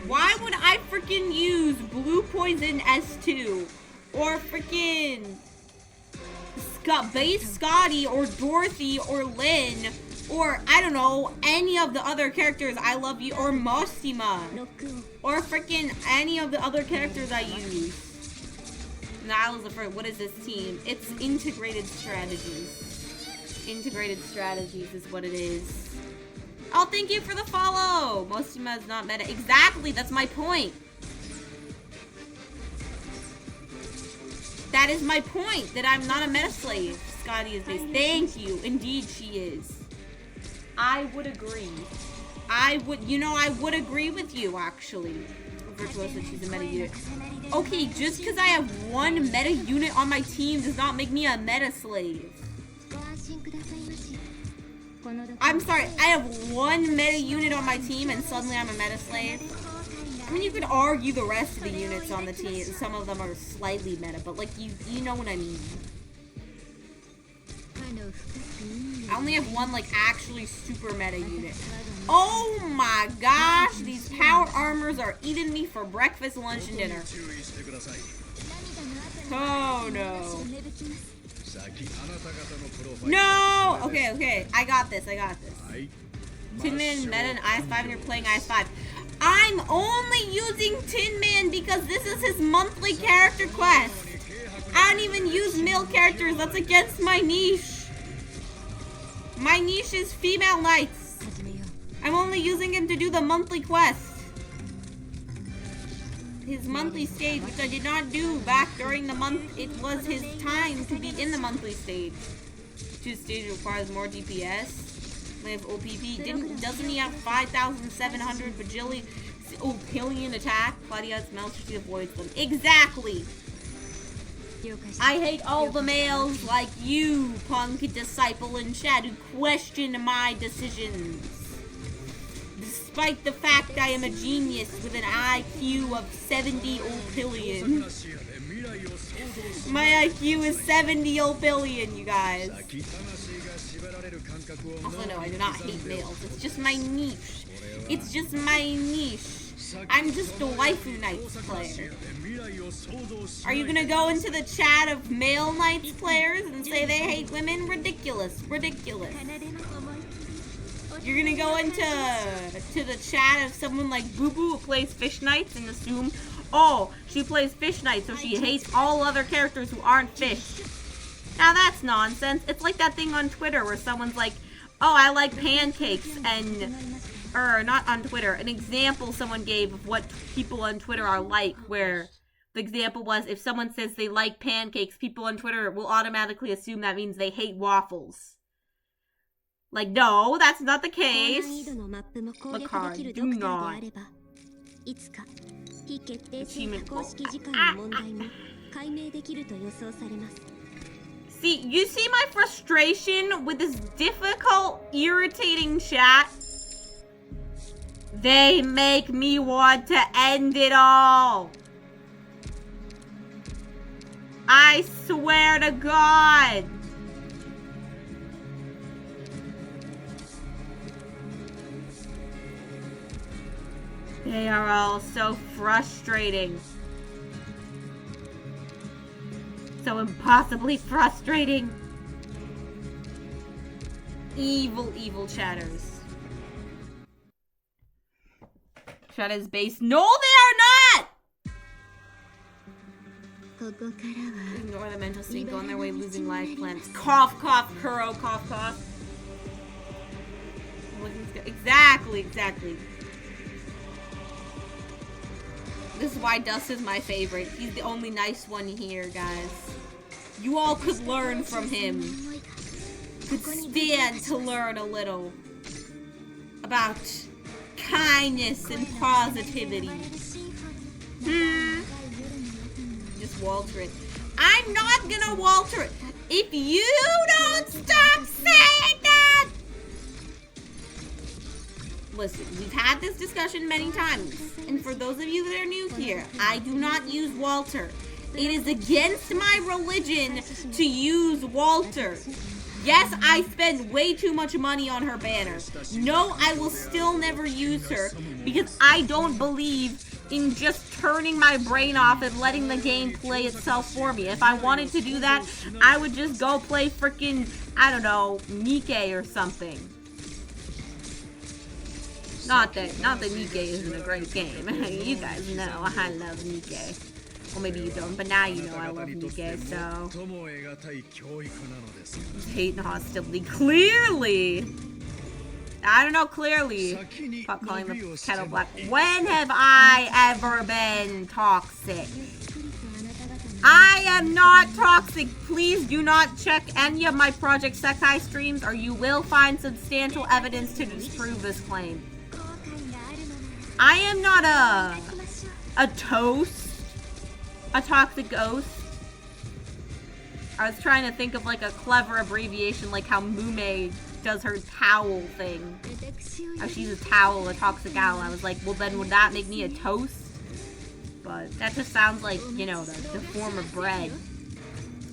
S1: Why would I freaking use Blue Poison S2? Or freaking
S2: base Scotty or Dorothy or Lynn or, I don't know, any of the other characters I love you, or Mostima, or freaking any of the other characters I use. Niles the first. What is this team? It's integrated strategies. Integrated strategies is what it is. Oh, thank you for the follow. Mostima is not meta. Exactly, that's my point. That is my point, that I'm not a meta slave. Scotty is based. Thank you. Indeed, she is. I would agree. I would agree with you, actually. Virtuosa, she's a meta unit. Okay, just because I have one meta unit on my team does not make me a meta slave. I'm sorry, I have one meta unit on my team and suddenly I'm a meta slave. I mean, you could argue the rest of the units on the team. Some of them are slightly meta, but like, you know what I mean. I only have one, like, actually super meta unit. Oh my gosh, these power armors are eating me for breakfast, lunch, and dinner. Oh no. No! Okay, I got this. Tin Man meta and IS5 and you're playing IS5. I'm only using Tin Man because this is his monthly character quest. I don't even use male characters. That's against my niche. My niche is female knights. I'm only using him to do the monthly quest. His monthly stage, which I did not do back during the month. It was his time to be in the monthly stage. His stage requires more DPS. They have OPP. Doesn't he have 5,700 opillion attack? Claudia smells, she avoids them. Exactly! I hate all the males like you, punk disciple in chat, who question my decisions. Despite the fact I am a genius with an IQ of 70 opillion. My IQ is 70 opillion, you guys. Also, no, I do not hate males. It's just my niche. It's just my niche. I'm just a waifu knights player. Are you gonna go into the chat of male knights players and say they hate women? Ridiculous. Ridiculous. You're gonna go into the chat of someone like Boo Boo who plays Fish Knights and assume, oh, she plays Fish Knights, so she hates all other characters who aren't fish. Now that's nonsense. It's like that thing on Twitter where someone's like, oh, I like pancakes, and, or not on Twitter, an example someone gave of what people on Twitter are like, where the example was, if someone says they like pancakes, people on Twitter will automatically assume that means they hate waffles. Like, no, that's not the case. Lacard, do not. Achievement goal. See, you see my frustration with this difficult, irritating chat? They make me want to end it all. I swear to God. They are all so frustrating. So impossibly frustrating. Evil, evil chatters. Chat is based. No, they are not! Ignore the mental state. Go on their way, losing life plans. Cough, cough, Kuro, cough, cough. Exactly. This is why Dust is my favorite. He's the only nice one here, guys. You all could learn from him. Could stand to learn a little about kindness and positivity. Just Walter it. I'm not gonna Walter it. If you don't stop saying that! Listen, we've had this discussion many times, and for those of you that are new here, I do not use Walter. It is against my religion to use Walter. Yes, I spend way too much money on her banner. No, I will still never use her, because I don't believe
S1: in just turning my brain off and letting the game play itself for me. If I wanted to do that, I would just go play freaking, I don't know, Nikke or something. Not that Nikke isn't a great game. You guys know I love Nikke. Well, maybe you don't, but now you know I love Nikke, so... Hate and hostility. Clearly! I don't know, clearly. Stop calling the kettle black. When have I ever been toxic? I am not toxic. Please do not check any of my Project Sekai streams, or you will find substantial evidence to disprove this claim. I am not a toast. A toxic ghost. I was trying to think of like a clever abbreviation, like how Mume does her towel thing. How she's a towel, a toxic owl. I was like, well then would that make me a toast? But that just sounds like, you know, the form of bread.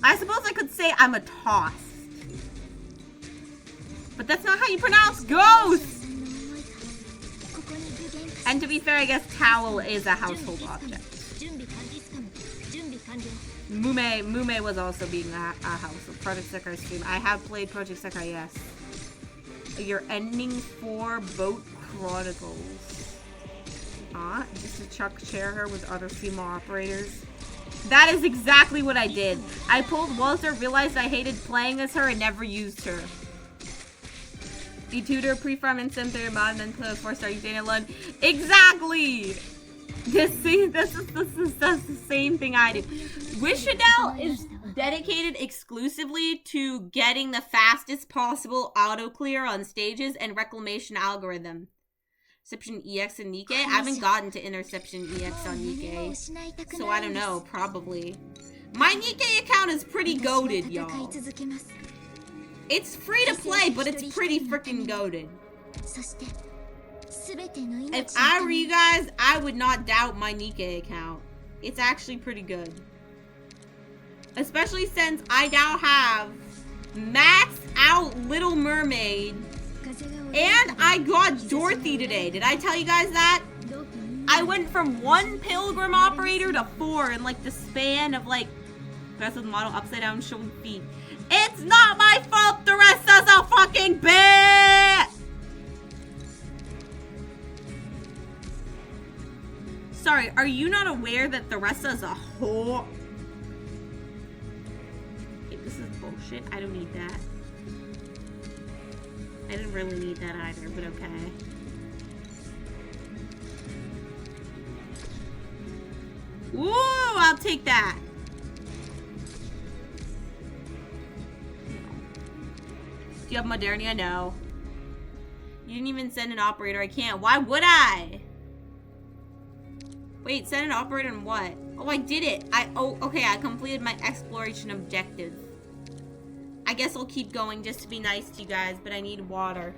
S1: I suppose I could say I'm a toss. But that's not how you pronounce ghost! And to be fair, I guess towel is a household object. Mume was also being a household. Project Sekai stream. I have played Project Sekai, yes. You're ending for Boat Chronicles. Just to Chuck share her with other female operators. That is exactly what I did. I pulled Walter, realized I hated playing as her, and never used her. Tutor, pre-farm in Sim 3 mod, and then play with 4-star using alone. Exactly! This is the same thing I do. Wish Chanel is dedicated exclusively to getting the fastest possible auto clear on stages and reclamation algorithm. Interception EX and Nikke? I haven't gotten to Interception EX on Nikke, so I don't know, probably. My Nikke account is pretty goated, y'all. It's free to play, but it's pretty freaking goated. If I were you guys, I would not doubt my Nikke account. It's actually pretty good. Especially since I now have maxed out Little Mermaid. And I got Dorothy today. Did I tell you guys that? I went from 1 Pilgrim operator to 4 in like the span of like rest of the model upside down showing feet. It's not my fault the rest is a fucking bitch! Sorry, are you not aware that the rest is a whore? Okay, this is bullshit. I don't need that. I didn't really need that either, but okay. Woo! I'll take that. Do you have Modernia? No. You didn't even send an operator. I can't. Why would I? Wait, send an operator on what? Oh, I did it. Oh, okay, I completed my exploration objective. I guess I'll keep going just to be nice to you guys, but I need water.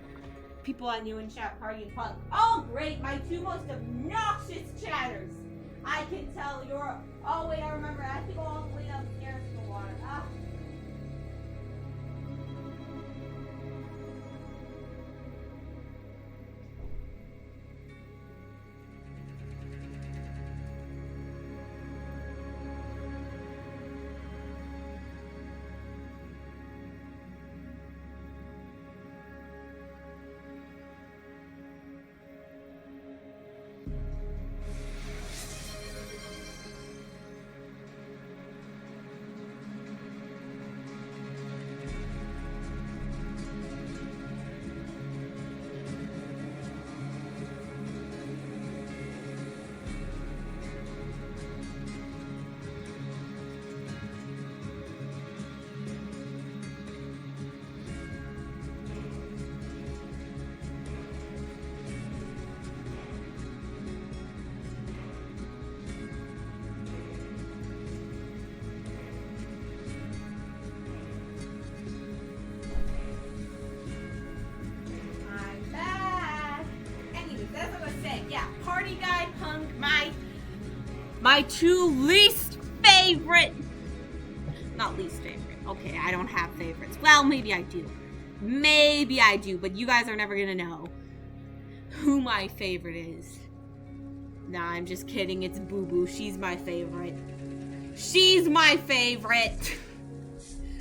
S1: People I knew in chat party and punk. Oh, great, my 2 most obnoxious chatters. I can tell you're... Oh, wait, I remember. I have to go all the way upstairs for water. Ah. My 2 least favorite... Not least favorite. Okay, I don't have favorites. Well, maybe I do. Maybe I do, but you guys are never gonna know who my favorite is. Nah, I'm just kidding. It's Boo Boo. She's my favorite. She's my favorite.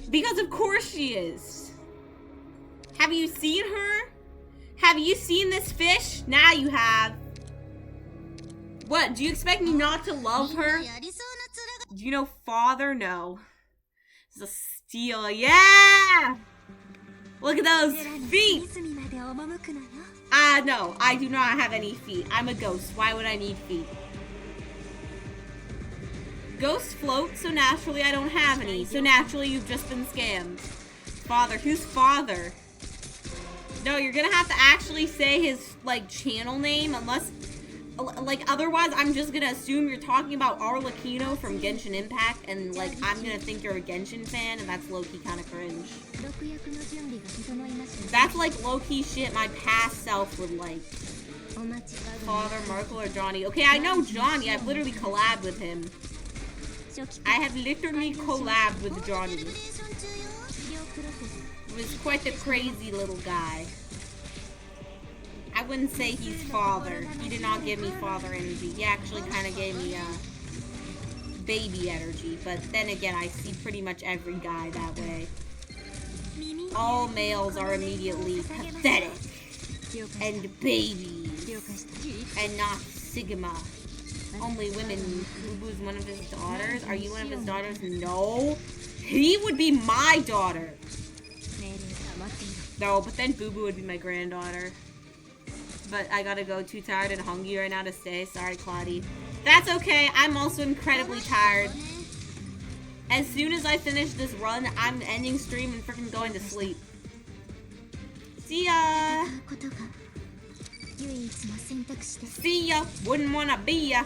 S1: Because of course she is. Have you seen her? Have you seen this fish? Now you have. What? Do you expect me not to love her? Do you know father? No. It's a steal. Yeah! Look at those feet! No, I do not have any feet. I'm a ghost. Why would I need feet? Ghosts float, so naturally I don't have any. So naturally you've just been scammed. Father. Who's father? No, you're gonna have to actually say his, like, channel name, unless... Like, otherwise, I'm just gonna assume you're talking about Arlecchino from Genshin Impact, and, like, I'm gonna think you're a Genshin fan, and that's low-key kind of cringe. That's, like, low-key shit my past self would like. Father, Markle, or Johnny. Okay, I know Johnny. I've literally collabed with him. I have literally collabed with Johnny. He was quite the crazy little guy. I wouldn't say he's father. He did not give me father energy. He actually kind of gave me baby energy. But then again, I see pretty much every guy that way. All males are immediately pathetic and babies and not Sigma. Only women. Boo Boo's one of his daughters. Are you one of his daughters? No. He would be my daughter. No, but then Boo Boo would be my granddaughter. But I gotta go. Too tired and hungry right now to stay. Sorry, Claudie. That's okay. I'm also incredibly tired. As soon as I finish this run, I'm ending stream and freaking going to sleep. See ya. See ya. Wouldn't wanna be ya.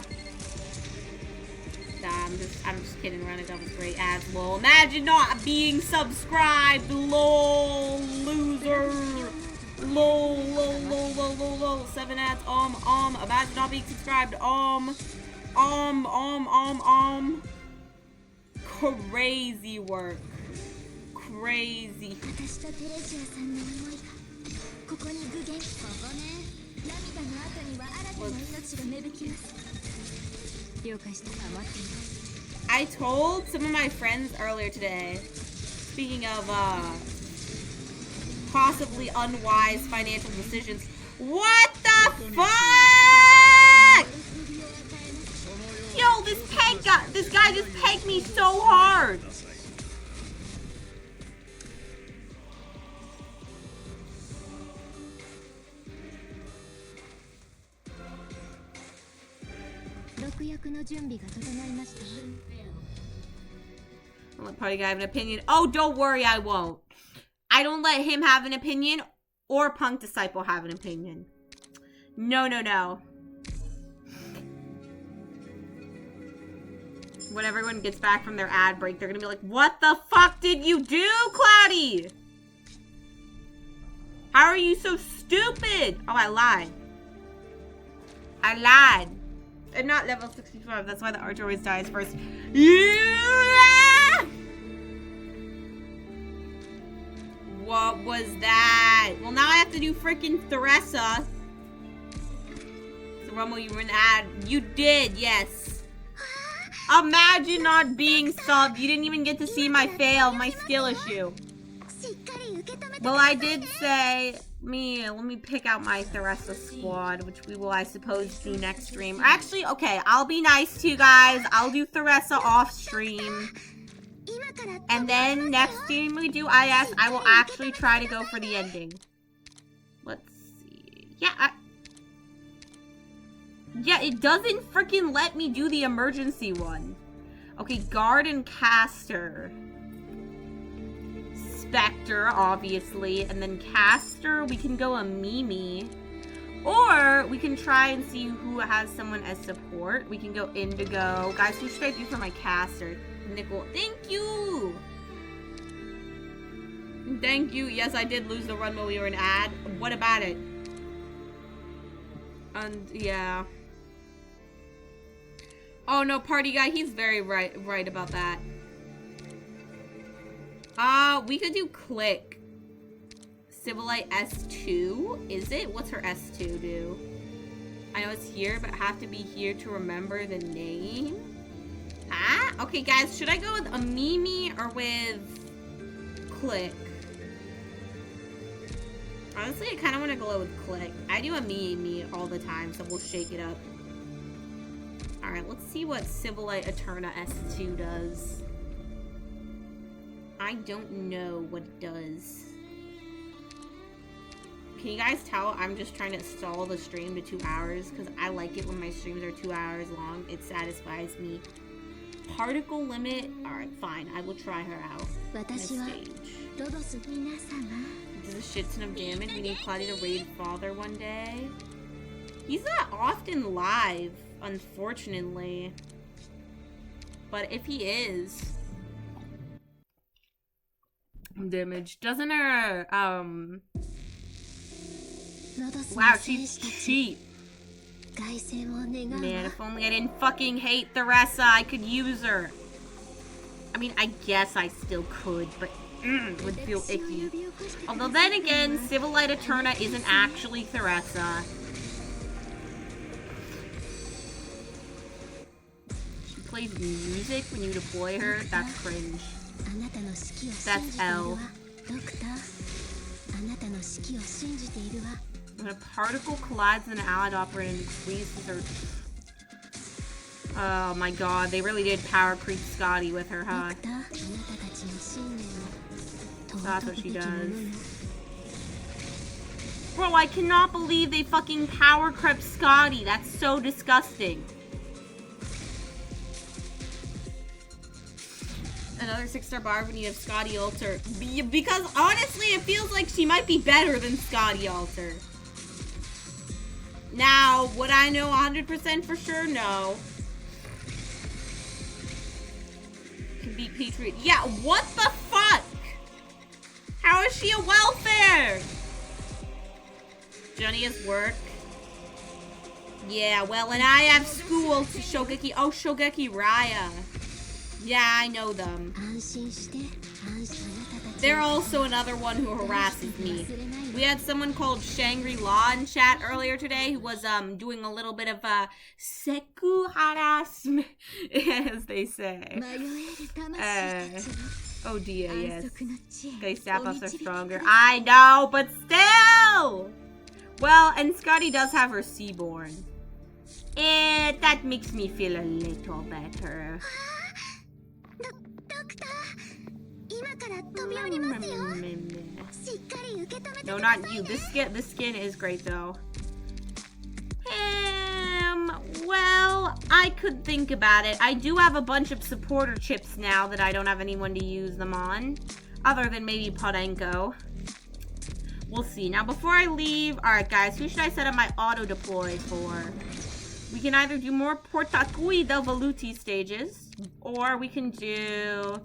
S1: Nah, I'm just kidding. Running up with great ads. Lol. Imagine not being subscribed. Lol. Loser. Lol, lol, lol, lol, lol, lol, 7 ads, imagine not being subscribed, crazy work, crazy. I told some of my friends earlier today, speaking of, possibly unwise financial decisions. What the fuck? Yo, this guy just pegged me so hard. I'll let Party Guy have an opinion. Oh, don't worry, I won't. I don't let him have an opinion or Punk Disciple have an opinion. No, no, no. When everyone gets back from their ad break, they're gonna be like, what the fuck did you do, Cloudy? How are you so stupid? Oh, I lied. I lied. I'm not level 65. That's why the archer always dies first. Yeah! What was that? Well, now I have to do freaking Theresa. So, Rumble, you were an ad. You did, yes. Imagine not being subbed. You didn't even get to see my fail, my skill issue. Well, I did say, let me pick out my Theresa squad, which we will, I suppose, do next stream. Actually, okay, I'll be nice to you guys. I'll do Theresa off stream. And then next stream we do IS, I will actually try to go for the ending. Let's see. Yeah, yeah, it doesn't freaking let me do the emergency one. Okay, Guard and Caster. Spectre, obviously. And then Caster, we can go a Mimi. Or we can try and see who has someone as support. We can go Indigo. Guys, who should I do for my Caster? Nickel. Thank you! Thank you. Yes, I did lose the run while we were in ad. What about it? And, yeah. Oh, no, Party Guy, he's very right about that. We could do Click. Civilite S2? Is it? What's her S2 do?
S2: I know it's here, but I have to be here to remember the name. Ah, okay, guys. Should I go with a Mimi or with Click? Honestly, I kind of want to go with Click. I do a Mimi all the time, so we'll shake it up. Alright, let's see what Civilite Eterna S2 does. I don't know what it does. Can you guys tell I'm just trying to stall the stream to 2 hours? Because I like it when my streams are 2 hours long. It satisfies me. Particle limit. Alright, fine. I will try her out. This stage. This is a shit ton of damage. We need Cloudy to raid Father one day. He's not often live, unfortunately. But if he is... Damage. Doesn't her, wow, she's cheap. Man, if only I didn't fucking hate Theresa, I could use her. I mean, I guess I still could, but would feel icky. Although then again, Civilite Eterna isn't actually Theresa. She plays music when you deploy her? That's cringe. That's L. When a particle collides with an allied operator and increases her... Oh my god, they really did power creep Scotty with her, huh? That's what she does. Bro, I cannot believe they fucking power crept Scotty. That's so disgusting. Another 6-star bar when you have Scotty Alter. Because honestly, it feels like she might be better than Scotty Alter. Now, would I know 100% for sure? No. Can beat Patriot. Yeah, what the fuck? How is she a welfare? Johnny has work. Yeah, well, and I have school to Shogeki. Oh, Shogeki Raya. Yeah, I know them. They're also another one who harasses me. We had someone called Shangri-La in chat earlier today who was doing a little bit of seku harassment, as they say. Oh dear, yes. Okay, staff-ups are stronger. I know, but still! Well, and Scotty does have her Seaborn. That makes me feel a little better. No, not you. This skin is great though. Well, I could think about it. I do have a bunch of supporter chips now that I don't have anyone to use them on. Other than maybe Podenko. We'll see. Now, before I leave... Alright, guys. Who should I set up my auto-deploy for? We can either do more Portakui del Veluti stages. Or we can do...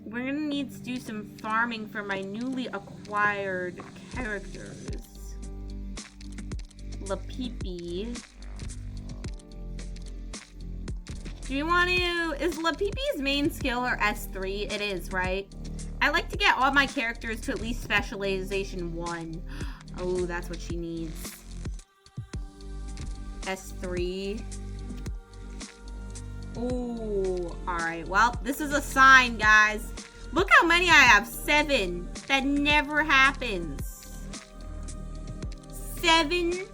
S2: We're gonna need to do some farming for my newly acquired characters. Lapipi. Do you want to... Is Lapipi's main skill her S3? It is, right? I like to get all my characters to at least specialization 1. Oh, that's what she needs. S3. Ooh. Alright, well, this is a sign, guys. Look how many I have. 7. That never happens. 7?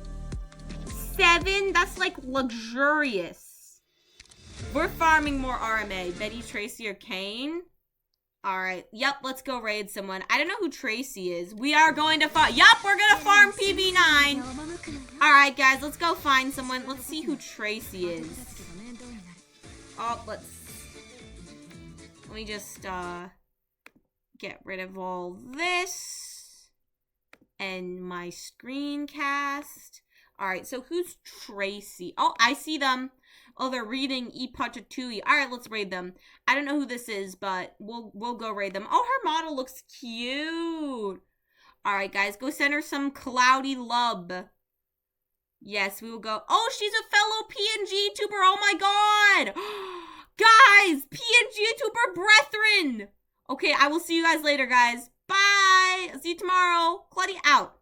S2: 7? That's like luxurious. We're farming more RMA. Betty, Tracy, or Kane? Alright. Yep, let's go raid someone. I don't know who Tracy is. We are going to farm. Yup, we're gonna farm PB9. Alright, guys, let's go find someone. Let's see who Tracy is. Oh, let me just, get rid of all this. And my screencast. Alright, so who's Tracy? Oh, I see them. Oh, they're reading Ipatatui. Alright, let's raid them. I don't know who this is, but we'll go raid them. Oh, her model looks cute. Alright, guys, go send her some cloudy love. Yes, we will go. Oh, she's a fellow PNG YouTuber. Oh my god. Guys, PNG YouTuber brethren. Okay, I will see you guys later, guys. Bye. See you tomorrow. Claudia out.